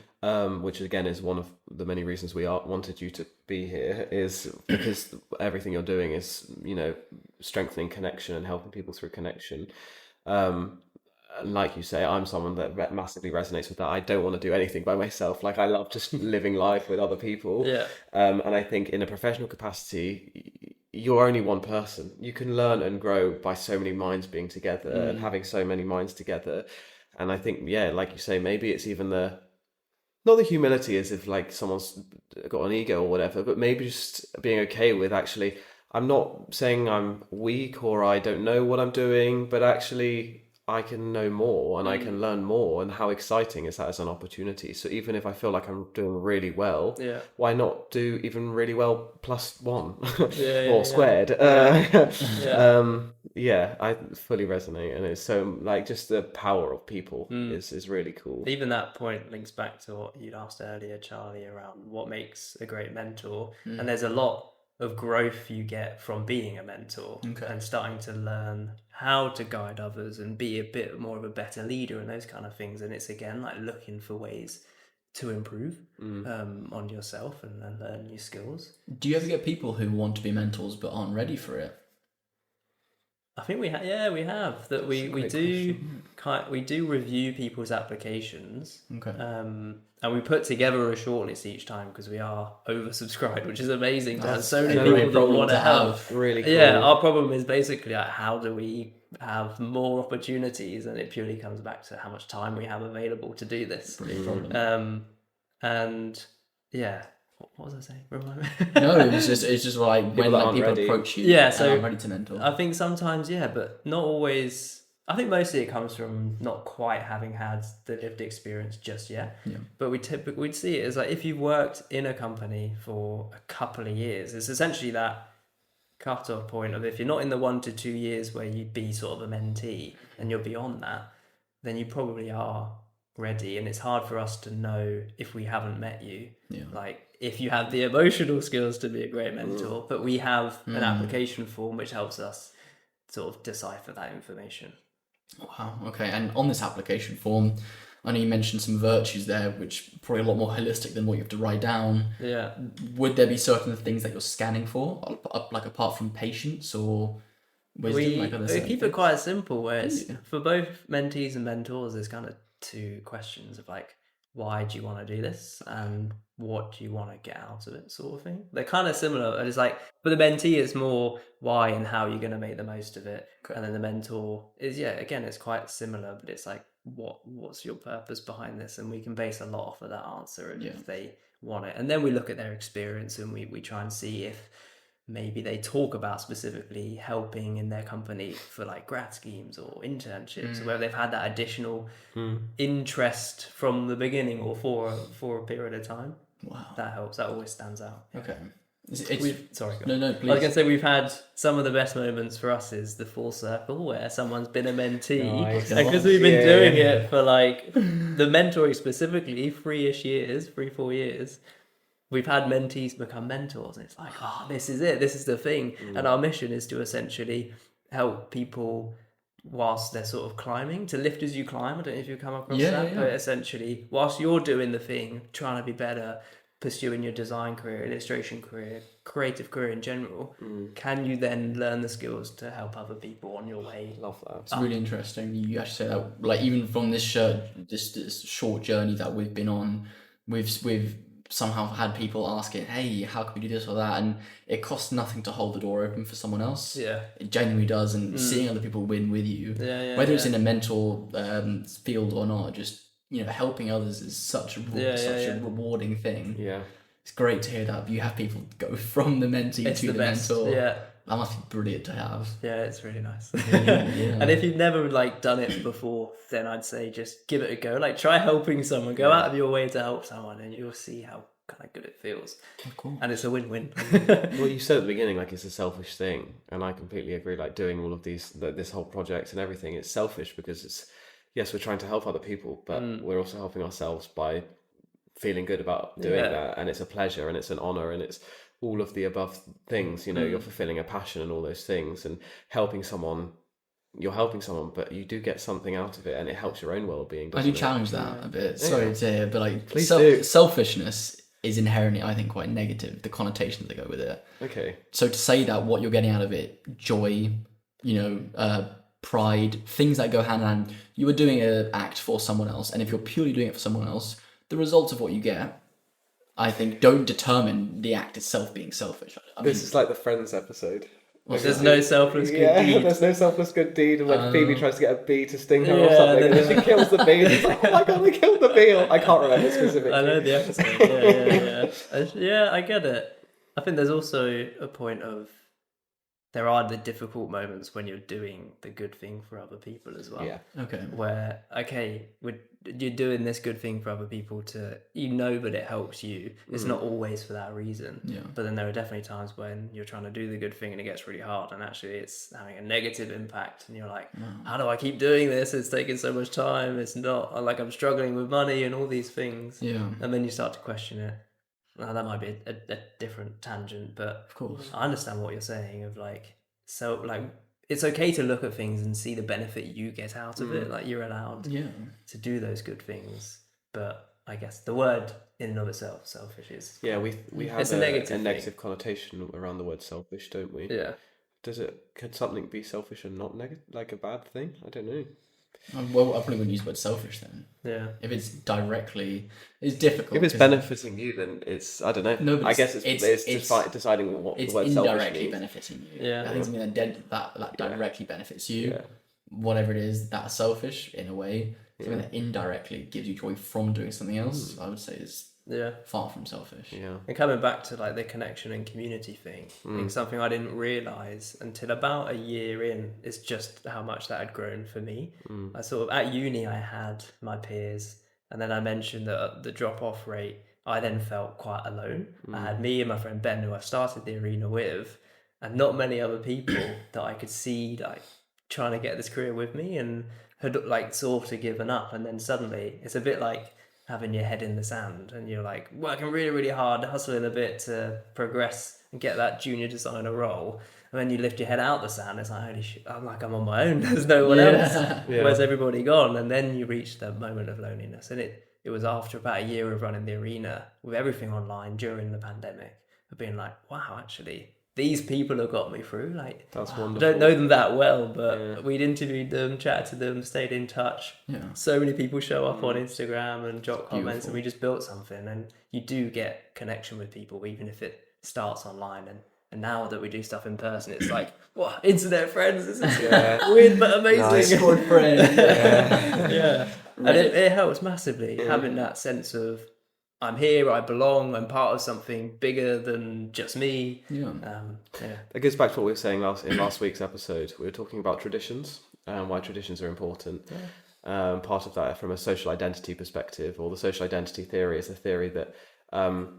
which again is one of the many reasons we wanted you to be here, is because everything you're doing is, you know, strengthening connection and helping people through connection. And like you say, I'm someone that massively resonates with that. I don't want to do anything by myself. Like, I love just living life with other people.
Yeah.
And I think in a professional capacity, you're only one person. You can learn and grow by so many minds being together and having so many minds together. And I think, like you say, maybe it's even not the humility as if like someone's got an ego or whatever, but maybe just being okay with actually, I'm not saying I'm weak or I don't know what I'm doing, but actually I can know more and I can learn more, and how exciting is that as an opportunity. So even if I feel like I'm doing really well, why not do even really well +1 or squared? I fully resonate, and it's so like just the power of people is really cool.
Even that point links back to what you'd asked earlier, Charlie, around what makes a great mentor. And there's a lot of growth you get from being a mentor and starting to learn how to guide others and be a bit more of a better leader and those kind of things. And it's again like looking for ways to improve on yourself and learn new skills.
Do you ever get people who want to be mentors but aren't ready for it?
I think we have that we do review people's applications. And we put together a shortlist each time because we are oversubscribed, which is amazing to have so many people that want to have.
Really cool.
Yeah, our problem is basically like, how do we have more opportunities? And it purely comes back to how much time we have available to do this. And yeah, what was I saying? Remind me.
No, it's just like when like, people approach you.
Yeah, so
I'm ready to mentor.
I think sometimes, but not always. I think mostly it comes from not quite having had the lived experience just yet. But we'd see it as like if you've worked in a company for a couple of years, it's essentially that cut-off point of if you're not in the 1 to 2 years where you'd be sort of a mentee and you're beyond that, then you probably are ready. And it's hard for us to know if we haven't met you. Like if you have the emotional skills to be a great mentor, but we have an application form which helps us sort of decipher that information.
Wow, okay. And on this application form, I know you mentioned some virtues there, which are probably a lot more holistic than what you have to write down.
Yeah.
Would there be certain things that you're scanning for, like apart from patience or wisdom?
We keep it quite simple, where it's, for both mentees and mentors, there's kind of 2 questions of like, why do you want to do this? And what do you want to get out of it, sort of thing. They're kind of similar. And it's like, for the mentee, it's more why and how you're going to make the most of it. And then the mentor is, again, it's quite similar, but it's like, what's your purpose behind this? And we can base a lot off of that answer if they want it. And then we look at their experience and we try and see if maybe they talk about specifically helping in their company for like grad schemes or internships, or whether they've had that additional interest from the beginning or for a period of time.
Wow.
That helps. That always stands out.
Okay.
Sorry.
No, please.
I was going to say we've had some of the best moments for us is the full circle where someone's been a mentee.
Nice.
And because we've been doing it for like the mentoring specifically 3-4 years, we've had mentees become mentors. And it's like, this is it. This is the thing. And our mission is to essentially help people whilst they're sort of climbing, to lift as you climb. I don't know if you've come across
Yeah,
that,
yeah.
but essentially, whilst you're doing the thing, trying to be better, pursuing your design career, illustration career, creative career in general, can you then learn the skills to help other people on your way?
Love that.
It's really interesting. You actually say that, like, even from this short journey that we've been on, we've somehow had people asking, hey, how can we do this or that? And it costs nothing to hold the door open for someone else.
Yeah.
It genuinely does. And seeing other people win with you, whether it's in a mentor field or not, just, helping others is such a rewarding thing.
Yeah.
It's great to hear that you have people go from the mentee to the mentor.
Yeah.
That must be brilliant to have.
Yeah, it's really nice.
Yeah.
And if you've never done it before, then I'd say just give it a go. Try helping someone. Go out of your way to help someone, and you'll see how kind of good it feels.
Of course.
And it's a win-win.
Well, you said at the beginning, it's a selfish thing, and I completely agree. Doing all of this whole project and everything, it's selfish because yes, we're trying to help other people, but we're also helping ourselves by feeling good about doing that, and it's a pleasure and it's an honor and it's all of the above things. You're fulfilling a passion and all those things, and helping someone. You're helping someone, but you do get something out of it, and it helps your own well-being.
I do challenge that a bit. Sorry to hear, but
Please do.
Selfishness is inherently, I think, quite negative. The connotations that go with it.
Okay.
So to say that what you're getting out of it, joy, pride, things that go hand in hand. You are doing an act for someone else, and if you're purely doing it for someone else, the results of what you get, I think, don't determine the act itself being selfish.
This is like the Friends episode.
There's no selfless good deed.
There's no selfless good deed. And when Phoebe tries to get a bee to sting her or something, and then she kills the bee, and it's like, oh my god, I killed the bee. I can't remember specifically.
I know the episode. Yeah. I get it. I think there's also a point of there are the difficult moments when you're doing the good thing for other people as well.
Yeah.
Okay.
Where, you're doing this good thing for other people that it helps you. It's not always for that reason.
Yeah.
But then there are definitely times when you're trying to do the good thing and it gets really hard, and actually it's having a negative impact, and you're like, how do I keep doing this? It's taking so much time. It's not, I'm struggling with money and all these things.
Yeah.
And then you start to question it. Now, that might be a different tangent, but
Of course.
I understand what you're saying of it's okay to look at things and see the benefit you get out of it. You're allowed to do those good things, but I guess the word in and of itself, selfish, is
we have
it's a negative
connotation around the word selfish, don't we?
Yeah.
Could something be selfish and not negative, like a bad thing? I don't know.
Well, I probably wouldn't use the word selfish then.
Yeah.
If it's directly, it's difficult.
If it's benefiting you, then it's, I don't know.
No, but
I guess it's deciding what the word selfish
indirectly
means.
benefiting you.
Yeah.
I think something that directly benefits you, whatever it is, that's selfish in a way. Something that indirectly gives you joy from doing something else, I would say is far from selfish.
Yeah.
And coming back to the connection and community thing, I think something I didn't realise until about a year in is just how much that had grown for me. I sort of, at uni, I had my peers, and then I mentioned that at the drop-off rate, I then felt quite alone. I had me and my friend Ben, who I started the arena with, and not many other people that I could see trying to get this career with me, and had sort of given up. And then suddenly it's a bit like having your head in the sand, and you're working really, really hard, hustling a bit to progress and get that junior designer role. And then you lift your head out the sand, it's like, holy shit, I'm on my own. There's no one else. Where's everybody gone? And then you reach the moment of loneliness. And it was after about a year of running the arena with everything online during the pandemic, of being like, wow, actually, these people have got me through.
That's wonderful.
I don't know them that well, but we'd interviewed them, chatted to them, stayed in touch.
Yeah.
So many people show up on Instagram and drop comments, and we just built something. And you do get connection with people, even if it starts online. And now that we do stuff in person, it's like, what, internet friends? This is weird but amazing.
Discord friends.
Yeah. And it helps massively, having that sense of, I'm here, I belong, I'm part of something bigger than just me.
Yeah.
That goes back to what we were saying in last week's episode. We were talking about traditions and why traditions are important. Part of that, from a social identity perspective, or the social identity theory, is a theory that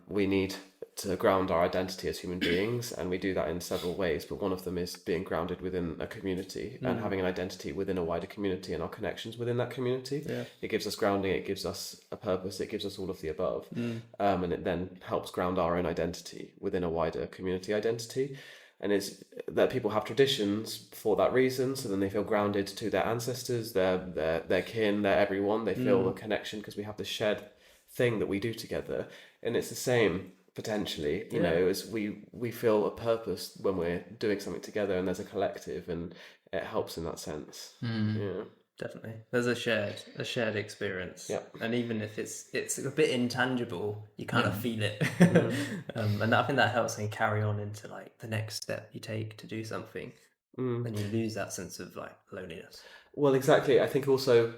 we need to ground our identity as human beings, and we do that in several ways, but one of them is being grounded within a community and having an identity within a wider community and our connections within that community. It gives us grounding, it gives us a purpose, it gives us all of the above, and it then helps ground our own identity within a wider community identity. and it's that people have traditions for that reason. So then they feel grounded to their ancestors, their kin, their everyone. They feel a connection because we have this shared thing that we do together, and it's the same potentially. You know, as we feel a purpose when we're doing something together, and there's a collective, and it helps in that sense. Yeah.
Definitely, there's a shared experience.
Yeah.
And even if it's a bit intangible, you kind of feel it. And I think that helps and carry on into like the next step you take to do something. Then you lose that sense of like loneliness.
Well, exactly. I think also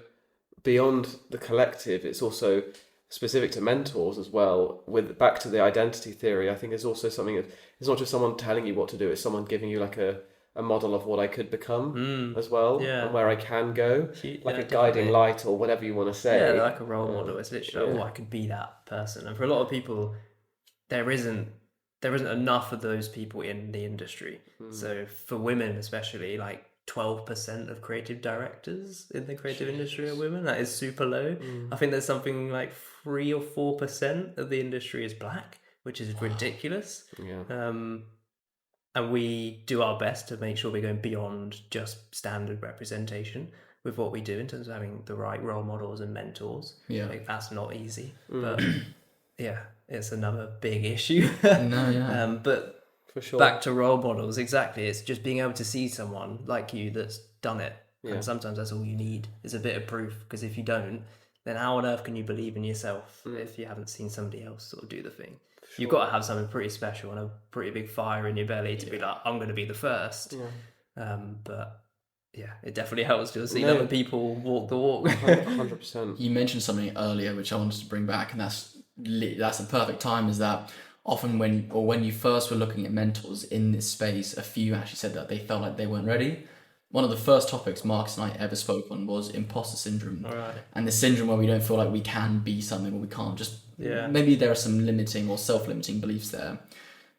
beyond the collective, it's also specific to mentors as well. With back to the identity theory, I think there's also something. It's not just someone telling you what to do; it's someone giving you like a model of what I could become as well, and where I can go, like a guiding light or whatever you want to say.
Yeah, like a role model. It's literally like, I could be that person. And for a lot of people, there isn't enough of those people in the industry. So for women especially, like 12% of creative directors in the creative industry are women. That is super low. I think there's something like 3 or 4% of the industry is black, which is ridiculous.
Yeah.
And we do our best to make sure we're going beyond just standard representation with what we do in terms of having the right role models and mentors.
Yeah.
Like, that's not easy. But yeah, it's another big issue. But
for sure.
Back to role models, exactly. It's just being able to see someone like you that's done it.
Yeah.
And sometimes that's all you need is a bit of proof. Because if you don't, then how on earth can you believe in yourself if you haven't seen somebody else sort of do the thing? Sure. You've got to have something pretty special and a pretty big fire in your belly to be like, I'm going to be the first. But yeah, it definitely helps to see other people walk the walk.
100%.
You mentioned something earlier which I wanted to bring back, and that's the perfect time. Is that often when you first were looking at mentors in this space, a few actually said that they felt like they weren't ready. One of the first topics Marcus and I ever spoke on was imposter syndrome. And the syndrome where we don't feel like we can be something, or we can't just... Maybe there are some limiting or self-limiting beliefs there.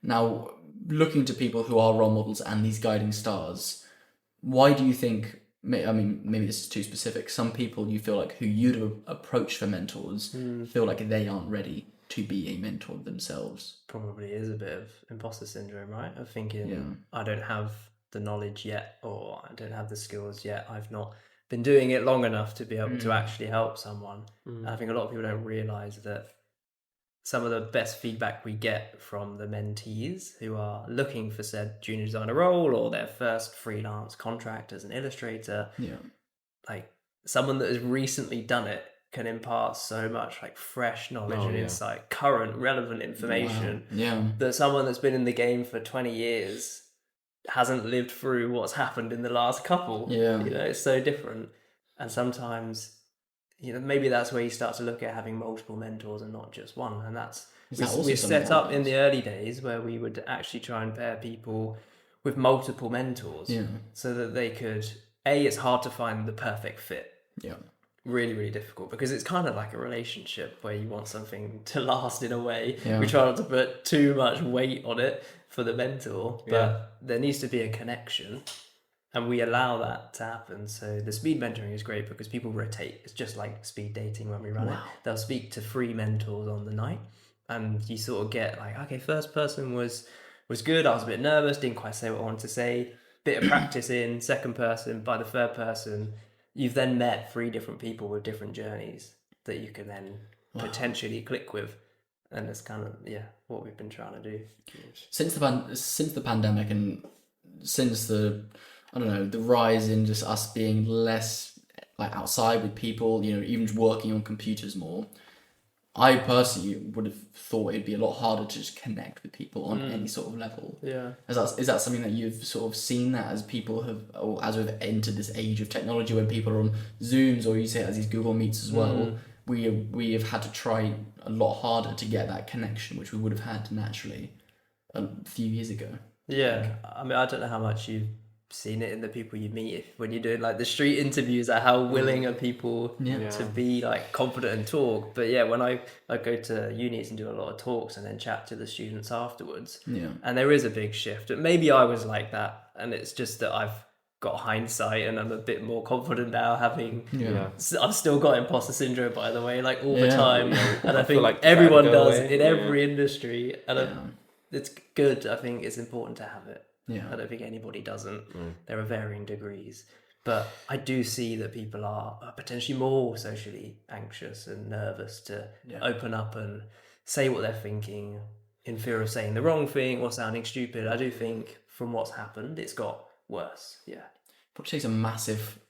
Now, looking to people who are role models and these guiding stars, why do you think... I mean, maybe this is too specific. Some people you feel like who you'd approach for mentors feel like they aren't ready to be a mentor themselves.
Probably is a bit of imposter syndrome, right? Of thinking, I don't have the knowledge yet, or I don't have the skills yet. I've not been doing it long enough to be able to actually help someone. I think a lot of people don't realise that some of the best feedback we get from the mentees who are looking for said junior designer role or their first freelance contract as an illustrator, like someone that has recently done it can impart so much like fresh knowledge and insight, current relevant information that someone that's been in the game for 20 years hasn't lived through what's happened in the last couple. You know, it's so different. And sometimes, you know, maybe that's where you start to look at having multiple mentors and not just one. And that's we set up in the early days where we would actually try and pair people with multiple mentors so that they could, it's hard to find the perfect fit. Really, really difficult, because it's kind of like a relationship where you want something to last in a way. We try not to put too much weight on it for the mentor, but there needs to be a connection, and we allow that to happen. So the speed mentoring is great because people rotate. It's just like speed dating when we run it. They'll speak to 3 mentors on the night, and you sort of get like, okay, first person was good. I was a bit nervous, didn't quite say what I wanted to say. Bit of practice in. Second person, by the third person, you've then met 3 different people with different journeys that you can then potentially click with. And it's kind of, what we've been trying to do.
Since the pandemic and since the rise in just us being less like outside with people, you know, even working on computers more, I personally would have thought it'd be a lot harder to just connect with people on any sort of level. Is that something that you've sort of seen, that as people have, or as we've entered this age of technology when people are on Zooms, or you say it as these Google Meets as well, we have had to try a lot harder to get that connection, which we would have had naturally a few years ago.
I mean, I don't know how much you've seen it in the people you meet when you're doing like the street interviews, like how willing are people to be like confident and talk. But when I go to unis and do a lot of talks and then chat to the students afterwards, and there is a big shift. Maybe I was like that, and it's just that I've got hindsight and I'm a bit more confident now, having I've still got imposter syndrome, by the way, like all the time, and I think like everyone does in every industry, and it's good. I think it's important to have it.
Yeah.
I don't think anybody doesn't. There are varying degrees. But I do see that people are potentially more socially anxious and nervous to open up and say what they're thinking in fear of saying the wrong thing or sounding stupid. I do think from what's happened, it's got worse. Yeah.
It takes a massive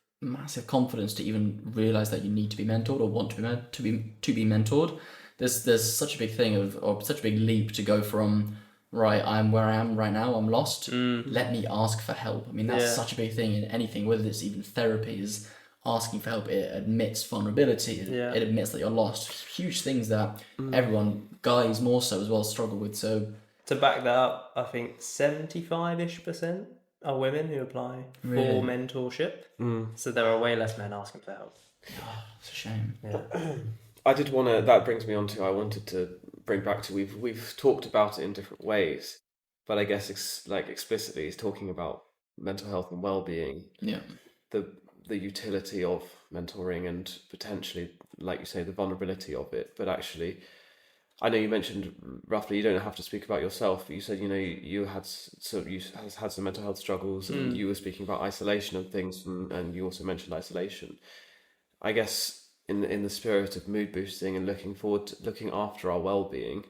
confidence to even realize that you need to be mentored or want to be mentored. There's such a big thing or such a big leap to go from, right, I'm where I am right now, I'm lost, let me ask for help. I mean, that's such a big thing in anything, whether it's even therapy, is asking for help. It admits vulnerability, it admits that you're lost. Huge things that everyone, guys more so as well, struggle with. So
to back that up, I think 75-ish% are women who apply for mentorship. So there are way less men asking for help.
Oh, it's a shame.
Yeah.
I did want to, that brings me on to, I wanted to bring back to, we've talked about it in different ways, but I guess explicitly is talking about mental health and well-being.
Yeah.
The utility of mentoring and potentially, like you say, the vulnerability of it. But actually, I know you mentioned roughly, you don't have to speak about yourself, but you said, you had some mental health struggles and you were speaking about isolation and things, and you also mentioned isolation. I guess in the spirit of mood boosting and looking after our well-being,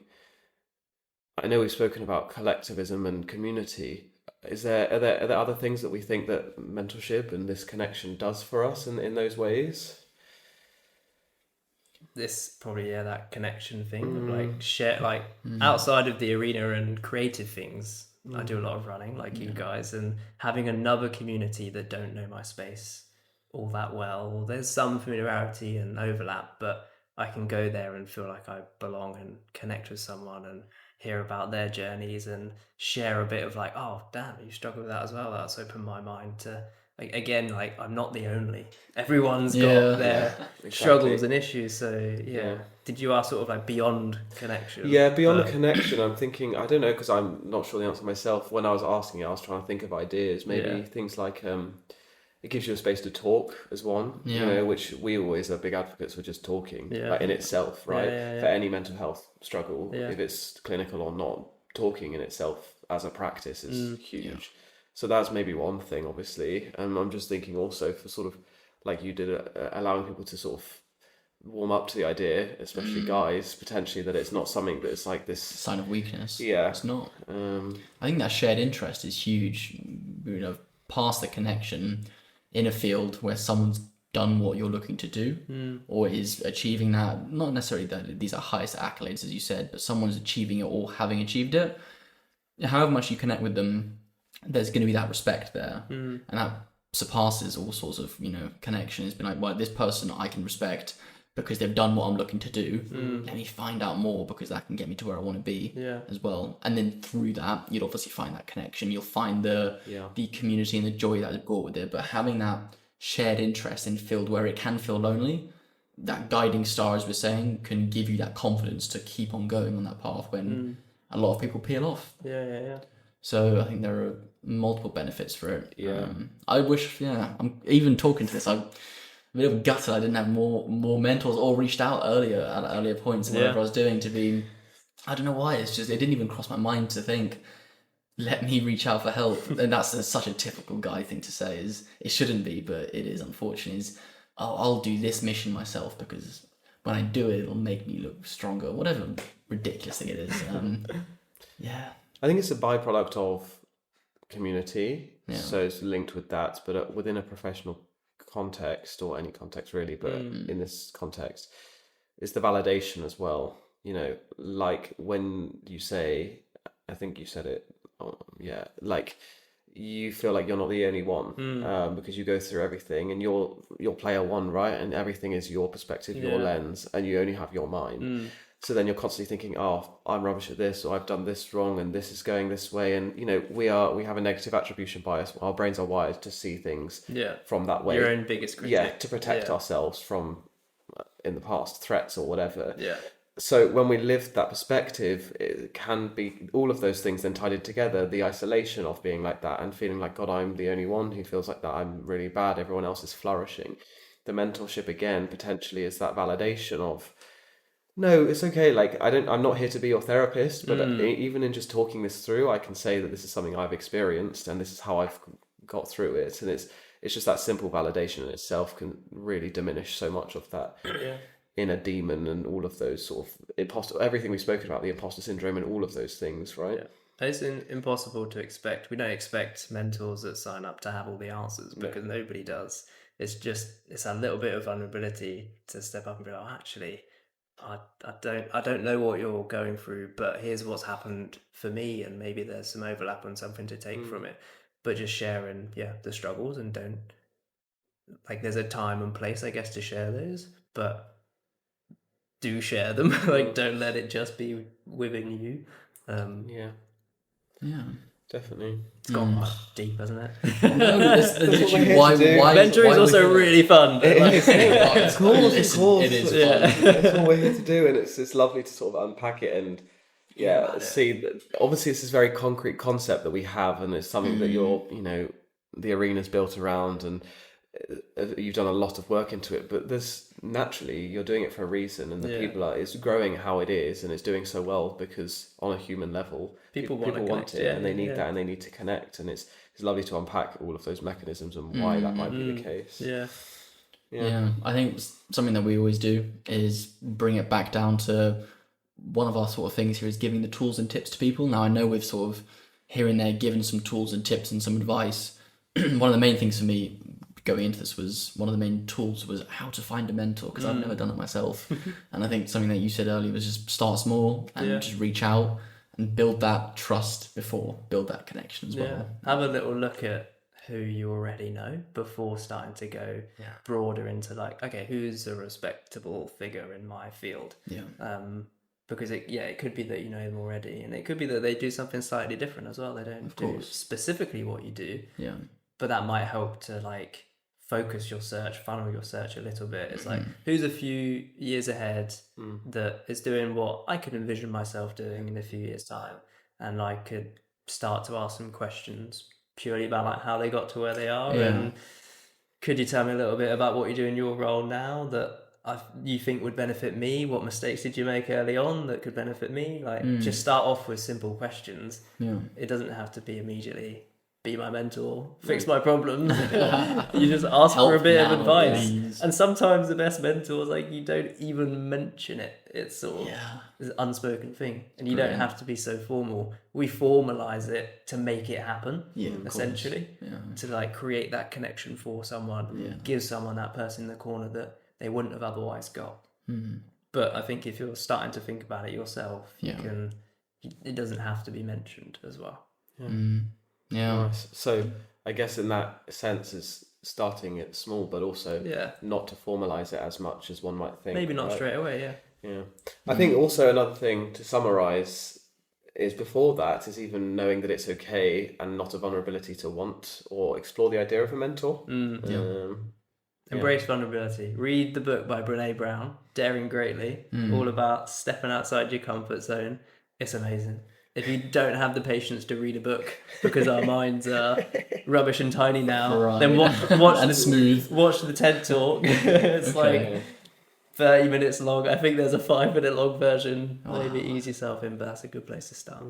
I know we've spoken about collectivism and community. Are there other things that we think that mentorship and this connection does for us in those ways?
This probably that connection thing of like share, like outside of the arena and creative things. I do a lot of running like you guys, and having another community that don't know my space all that well. There's some familiarity and overlap, but I can go there and feel like I belong and connect with someone and hear about their journeys and share a bit of like, oh damn, you struggle with that as well. That's opened my mind to, like, again, like I'm not the only. Everyone's got their struggles and issues. So did you ask sort of like beyond connection?
Yeah, beyond the connection, I'm thinking, I don't know, because I'm not sure the answer myself. When I was asking it, I was trying to think of ideas. Maybe things like it gives you a space to talk as one, which we always are big advocates for, just talking like in itself, right? For any mental health struggle, if it's clinical or not, talking in itself as a practice is huge. So that's maybe one thing, obviously. I'm just thinking also for sort of, like you did, allowing people to sort of warm up to the idea, especially guys, potentially, that it's not something that's like this
sign of weakness.
Yeah.
It's not. I think that shared interest is huge. Past the connection in a field where someone's done what you're looking to do or is achieving that, not necessarily that these are highest accolades, as you said, but someone's achieving it or having achieved it. However much you connect with them, there's going to be that respect there, and that surpasses all sorts of connection. It's been like, well, this person I can respect because they've done what I'm looking to do. Let me find out more because that can get me to where I want to be as well. And then through that, you'll obviously find that connection. You'll find the community and the joy that is brought with it. But having that shared interest in a field where it can feel lonely, that guiding star, as we're saying, can give you that confidence to keep on going on that path when a lot of people peel off. So I think there are multiple benefits for it. I wish, I'm even talking to this, I'm a bit of gutted I didn't have more mentors or reached out earlier at earlier points in whatever I was doing to be, I don't know why, it's just, it didn't even cross my mind to think, let me reach out for help. And that's such a typical guy thing to say, is it shouldn't be, but it is, unfortunately, is, I'll do this mission myself because when I do it, it'll make me look stronger, whatever ridiculous thing it is.
I think it's a byproduct of community, so it's linked with that, but within a professional context, or any context really, but in this context, it's the validation as well. Like when you say, I think you said it, like you feel like you're not the only one, because you go through everything and you're player one, right? And everything is your perspective, your lens, and you only have your mind. So then you're constantly thinking, oh, I'm rubbish at this, or I've done this wrong, and this is going this way. And, we have a negative attribution bias. Our brains are wired to see things from that way.
Your own biggest critic.
Yeah, to protect ourselves from, in the past, threats or whatever. So when we live that perspective, it can be all of those things then tied in together. The isolation of being like that and feeling like, God, I'm the only one who feels like that. I'm really bad. Everyone else is flourishing. The mentorship, again, potentially is that validation of, No, it's okay. Like I'm not here to be your therapist, but even in just talking this through, I can say that this is something I've experienced and this is how I've got through it. And it's just that simple validation in itself can really diminish so much of that inner demon and all of those sort of everything we've spoken about, the imposter syndrome and all of those things, right?
Yeah. It's impossible to expect. We don't expect mentors that sign up to have all the answers because nobody does. It's a little bit of vulnerability to step up and be like, actually, I don't know what you're going through, but here's what's happened for me, and maybe there's some overlap and something to take from it. But just sharing, the struggles, and don't, like, there's a time and place, I guess, to share those, but do share them. Like, don't let it just be within you.
Yeah.
Definitely.
It's got quite deep, hasn't it?
No, that's literally
why
Mentoring is also really fun.
It is. Of course.
It is fun.
That's what we're here to do, and it's lovely to sort of unpack it and see that obviously it's this very concrete concept that we have, and it's something that the arena's built around, and you've done a lot of work into it, but there's naturally you're doing it for a reason, and the people it's growing how it is, and it's doing so well because on a human level people want it, and they need that, and they need to connect, and it's lovely to unpack all of those mechanisms and why that might be the case.
Yeah, I think something that we always do is bring it back down to one of our sort of things here is giving the tools and tips to people. Now, I know we've sort of here and there given some tools and tips and some advice. One of the main things for me going into this was one of the main tools was how to find a mentor, because I've never done it myself. And I think something that you said earlier was just start small and just reach out and build that trust build that connection as well.
Have a little look at who you already know before starting to go broader into like, okay, who's a respectable figure in my field? Because it could be that you know them already, and it could be that they do something slightly different as well. They don't do specifically what you do, but that might help to like focus your search, funnel your search a little bit. It's like, who's a few years ahead that is doing what I could envision myself doing in a few years' time, and I could start to ask some questions purely about like how they got to where they are, and could you tell me a little bit about what you do in your role now that you think would benefit me? What mistakes did you make early on that could benefit me? Like, just start off with simple questions. It doesn't have to be immediately be my mentor, fix my problems. You just ask for a bit of advice, please. And sometimes the best mentors, like, you don't even mention it. It's sort of this unspoken thing, and you don't have to be so formal. We formalize it to make it happen, essentially, to like create that connection for someone, give someone that person in the corner that they wouldn't have otherwise got. But I think if you're starting to think about it yourself, you can. It doesn't have to be mentioned as well.
Nice. So I guess in that sense is starting it small, but also not to formalize it as much as one might think.
Maybe not straight away.
I think also another thing to summarize is before that is even knowing that it's okay and not a vulnerability to want or explore the idea of a mentor.
Embrace vulnerability. Read the book by Brene Brown, Daring Greatly, all about stepping outside your comfort zone. It's amazing. If you don't have the patience to read a book because our minds are rubbish and tiny now, then watch the TED Talk. It's like 30 minutes long. I think there's a 5-minute long version. Maybe ease yourself in, but that's a good place to start.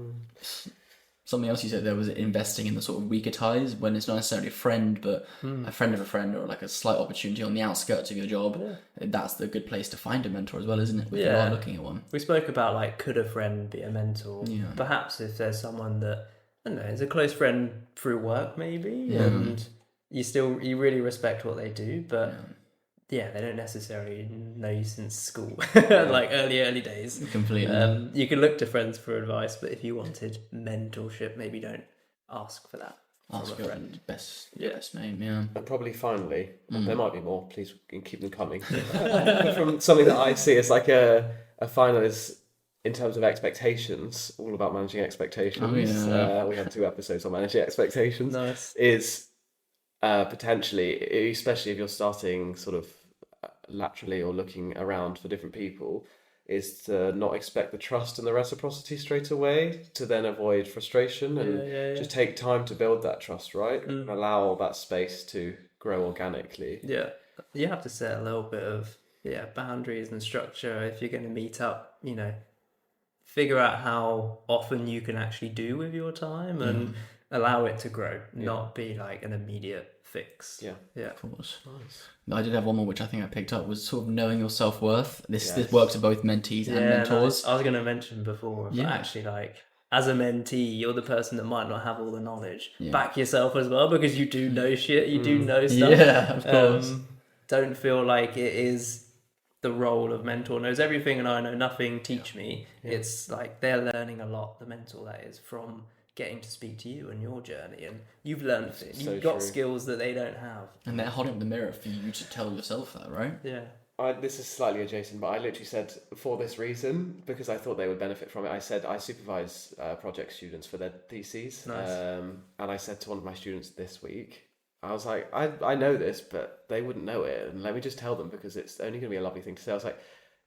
Something else you said there was investing in the sort of weaker ties when it's not necessarily a friend, but a friend of a friend, or like a slight opportunity on the outskirts of your job. That's the good place to find a mentor as well, isn't it? If you are looking at one. We
spoke about like, could a friend be a mentor? Perhaps if there's someone that, I don't know, is a close friend through work maybe, and you really respect what they do, but they don't necessarily know you since school, like early days.
Completely.
You can look to friends for advice, but if you wanted mentorship, maybe don't ask for that.
Ask for a friend. Best name,
And probably finally, there might be more, please keep them coming. From something that I see as like a final is, in terms of expectations, all about managing expectations. We had 2 episodes on managing expectations.
Nice.
Is potentially, especially if you're starting sort of laterally or looking around for different people, is to not expect the trust and the reciprocity straight away, to then avoid frustration and just take time to build that trust, right? And allow that space to grow organically.
You have to set a little bit of boundaries and structure. If you're going to meet up, figure out how often you can actually do with your time and allow it to grow, not be like an immediate fix. Yeah.
Of course.
Nice.
I did have one more which I think I picked up was sort of knowing your self-worth. This works for both mentees and mentors.
I was going to mention before, but actually, like, as a mentee, you're the person that might not have all the knowledge. Back yourself as well, because you do know shit, you do know stuff.
Yeah, of course.
Don't feel like it is the role of mentor knows everything and I know nothing, teach me. It's like they're learning a lot, the mentor that is, from getting to speak to you and your journey, and you've learned it. You've got skills that they don't have.
And they're holding up the mirror for you to tell yourself that, right?
Yeah.
This is slightly adjacent, but I literally said for this reason, because I thought they would benefit from it, I said I supervise project students for their theses.
Nice.
And I said to one of my students this week, I was like, I know this, but they wouldn't know it. And let me just tell them, because it's only going to be a lovely thing to say. I was like,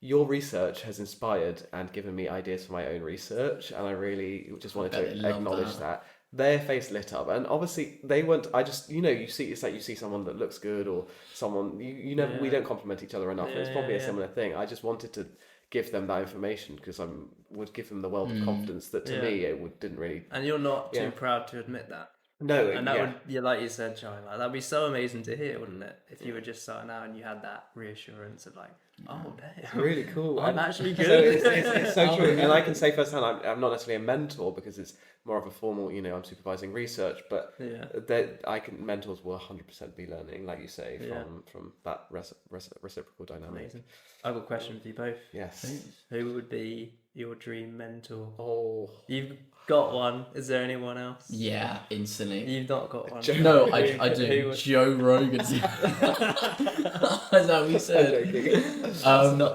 your research has inspired and given me ideas for my own research. And I really just wanted to acknowledge that. Their face lit up, and obviously they weren't. I just, you see, it's like you see someone that looks good, or someone you never. We don't compliment each other enough. It's probably a similar thing. I just wanted to give them that information because I would give them the world of confidence that to me didn't really.
And you're not too proud to admit that.
No,
and that would, like you said, Charlie, like, that'd be so amazing to hear, wouldn't it? If you were just starting out and you had that reassurance of like, oh, damn,
really cool.
I'm actually good.
So it's so true, and I can say firsthand, I'm not necessarily a mentor because it's more of a formal. I'm supervising research, but mentors will 100% be learning, like you say, from that reciprocal dynamic.
Amazing. I've got a question for you both.
Yes.
Who would be your dream mentor?
Oh,
you've got one. Is there anyone else?
Yeah, instantly.
You've not got one.
No, I do. Joe Rogan. Is that what you said?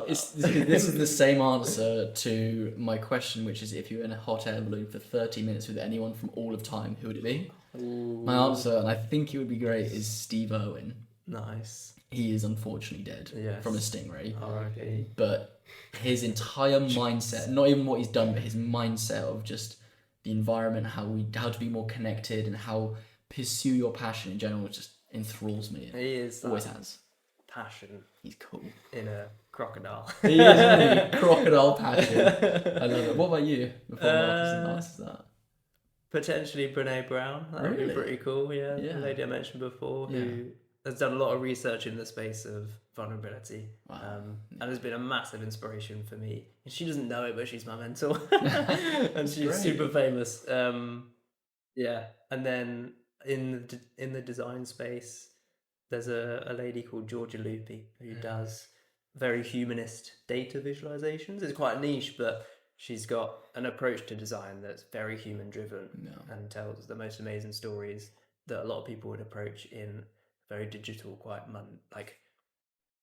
This is the same answer to my question, which is if you were in a hot air balloon for 30 minutes with anyone from all of time, who would it be?
Ooh.
My answer, and I think it would be great, is Steve Irwin.
Nice.
He is unfortunately dead from a stingray.
R.I.P.
But his entire mindset, not even what he's done, but his mindset of just the environment, how to be more connected, and how pursue your passion in general just enthralls me.
He is
always has
passion.
He's cool
in a crocodile.
He is crocodile passion. I love it. What about you? Before Marcus answers that.
Potentially Brene Brown. That would be pretty cool. Yeah, the lady I mentioned before who has done a lot of research in the space of vulnerability.
Wow.
And has been a massive inspiration for me. And she doesn't know it, but she's my mentor. And she's super famous. And then in the design space, there's a lady called Georgia Lupi who does very humanist data visualizations. It's quite niche, but she's got an approach to design that's very human driven and tells the most amazing stories that a lot of people would approach in very digital, quite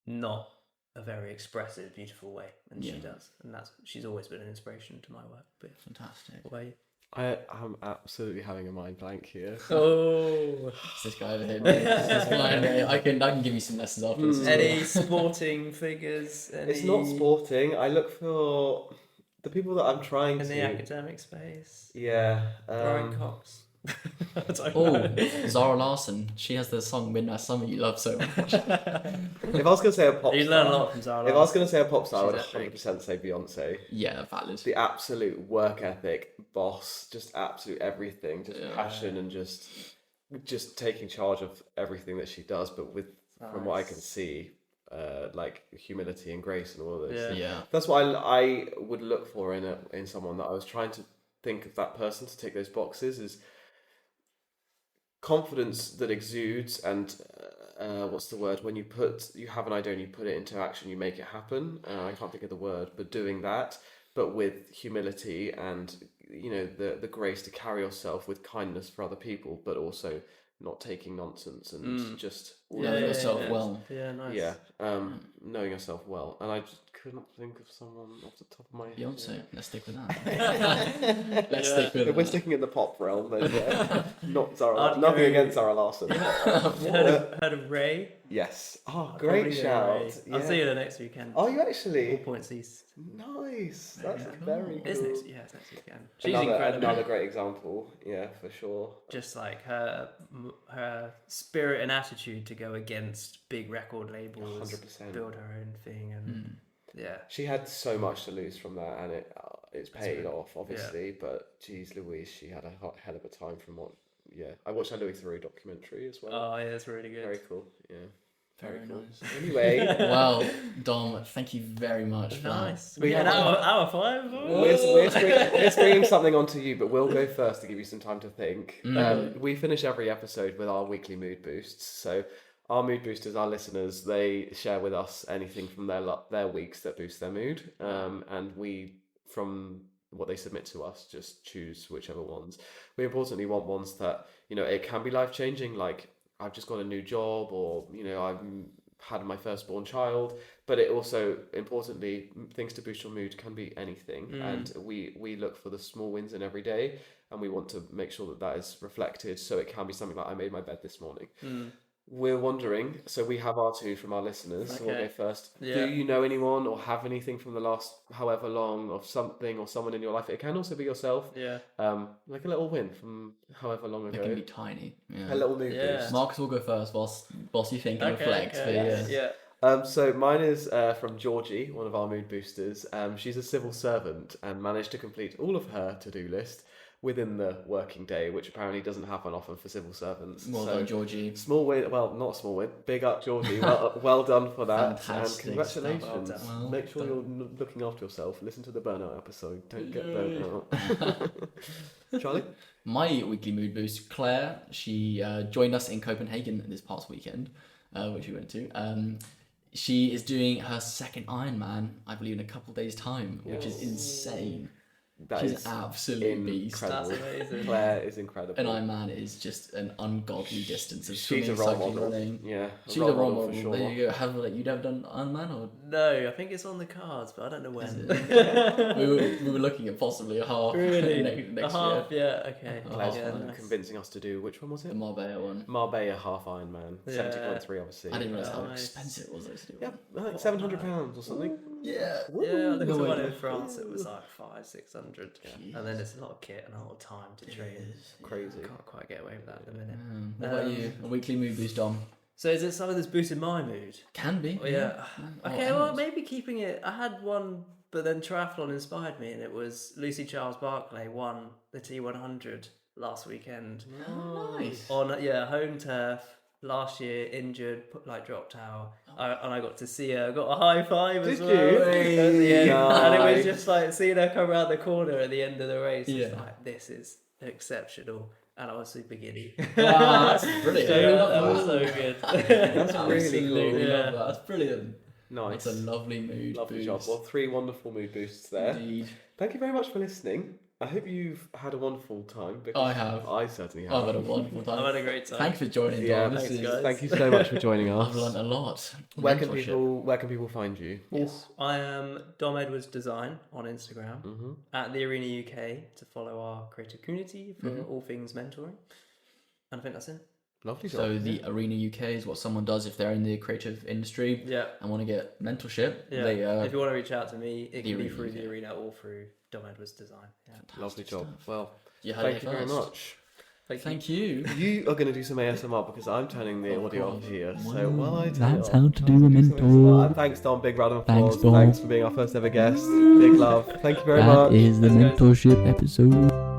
not a very expressive, beautiful way, and she does, and she's always been an inspiration to my work. But
fantastic.
What about you?
I'm absolutely having a mind blank here.
Oh, it's this guy over here. It's fine. I can give you some lessons after this.
Any sporting figures?
It's not sporting. I look for the people that I'm trying
in the academic space.
Yeah,
Brian Cox.
Zara Larsson. She has the song "Midnight Summer" you love so much.
If I was going to say a pop star,
you learn a lot from Zara Larsson.
If I was going to say a pop star, I would 100% say Beyonce.
Yeah, valid.
The absolute work ethic, boss, just absolute everything, just passion and just taking charge of everything that she does. But from what I can see, like humility and grace and all this.
Yeah.
That's what I would look for in someone that I was trying to think of that person to tick those boxes is confidence that exudes and what's the word when you have an idea and you put it into action, you make it happen. I can't think of the word, but doing that, but with humility and the grace to carry yourself with kindness for other people, but also not taking nonsense and just
knowing yourself well.
Yeah, nice.
Yeah, knowing yourself well, and I just couldn't think of someone off the top of my head.
Beyonce. Let's stick with that.
If we're sticking in the pop realm, then not Zara. Nothing against Zara Larsson.
Heard of Ray?
Yes. Oh, great shout.
Yeah. I'll see you the next weekend.
Oh, you actually?
4 Points East.
Nice. That's very cool.
It's next weekend. She's
incredible.
incredible.
Another great example. Yeah, for sure.
Just like her spirit and attitude to go against big record labels,
100%.
build build her own thing, and yeah,
she had so much to lose from that, and it's paid off, obviously. But geez, Louise, she had a hell of a time from what. Yeah, I watched that Louis Theroux documentary as well.
Oh yeah, it's really good.
Very cool. Yeah. Very cool.
nice.
Anyway,
Well, Dom, thank you very much for
Nice.
We
We had
have-
hour 5.
we're bringing something onto you, but we'll go first to give you some time to think.
Okay.
We finish every episode with our weekly mood boosts. So our mood boosters, our listeners, they share with us anything from their weeks that boost their mood, and we, from what they submit to us, just choose whichever ones. We importantly want ones that, it can be life changing, like I've just got a new job, or I've had my firstborn child, but it also, importantly, things to boost your mood can be anything. And we look for the small wins in every day, and we want to make sure that is reflected. So it can be something like, I made my bed this morning. We're wondering, so we have our 2 from our listeners, so we'll go first.
Yeah.
Do you know anyone or have anything from the last however long of something or someone in your life? It can also be yourself.
Yeah.
Like a little win from however long ago.
It can be tiny. Yeah.
A little mood
Yeah.
boost.
Marcus will go first whilst you think and reflect. But
Yeah.
So mine is from Georgie, one of our mood boosters. She's a civil servant and managed to complete all of her to-do list within the working day, which apparently doesn't happen often for civil servants.
Well done, Georgie.
Small win, well, not a small win. Big up, Georgie. Well done for that,
Fantastic
and congratulations.
stuff. Well
Make sure
done.
you're looking after yourself. Listen to the burnout episode. Don't get burnt out. Charlie?
My weekly mood boost, Claire, she joined us in Copenhagen this past weekend, which we went to. She is doing her second Ironman, I believe, in a couple of days' time, which is insane. She's
is
an absolute beast.
incredible.
That's amazing.
Claire is incredible.
An Ironman is just an ungodly distance of
She's
swimming,
a role
cycling,
model.
running.
Yeah,
She's a role model.
for sure.
There you go. You've never done Ironman, or
No, I think it's on the cards, but I don't know when.
we were looking at possibly a half.
Really?
next
A half?
year.
Yeah. Okay.
Claire's
Yeah, nice.
convincing us to do, which one was
The
it?
Marbella one.
Marbella half Ironman.
Yeah.
70.3 obviously.
I didn't realise how
Nice.
expensive it was though to do.
Yeah, like £700 or something.
Yeah.
Yeah, I looked
No
at one
way.
in France. It was like 500-600,
Jeez.
and then it's a lot of kit and a lot of time to train.
Crazy.
Can't quite get away with that at the minute.
What about you? A weekly mood boost, Dom?
So is it something that's boosted my mood?
Can be.
Oh, yeah.
Or
Okay, well
ends.
maybe keeping it. I had one, but then triathlon inspired me, and it was Lucy Charles Barclay won the T100 last weekend
Oh, nice.
on home turf. Last year, injured, dropped out, and I got to see her. Got a high five as
Did
well
you?
at the end, and it was
Nice.
just like seeing her come around the corner at the end of the race. It's
Yeah.
like, this is exceptional, and I was super giddy.
Wow, that's brilliant.
So,
I love
that was
that.
so good.
That's really
Absolutely
cool.
love that. That's brilliant.
Nice.
That's a lovely mood
Lovely
boost.
job. Well, 3 wonderful mood boosts there.
Indeed.
Thank you very much for listening. I hope you've had a wonderful time. Because
I have.
I certainly have.
I've had a wonderful time.
I've had a great time.
Thanks for joining,
Yeah,
Dom. This
thanks,
is,
guys.
Thank you so much for joining
I've
us.
learned a lot.
Where can
Mentorship.
people find you?
Yes, I am Dom Edwards Design on Instagram, at the Arena UK to follow our creative community for all things mentoring, and I think that's it.
Lovely job.
So the Arena UK is what someone does if they're in the creative industry
Yeah,
and want to get mentorship.
yeah.
They,
If you want to reach out to me, it
the
can be
Arena
through
UK.
the Arena or through Dom Edwards Design. Yeah.
Lovely job. Well,
you heard
thank
it
you very
first.
much.
Thank you.
You are going to do some ASMR because I'm turning the
Of
audio
course.
off here. So while I turn
That's
it
how
off,
to do a mentor.
Thanks, Dom. Big round of
Thanks,
applause.
Dom.
Thanks for being our first ever guest. Big love. Thank you very much.
That is the
Thanks, guys.
mentorship episode.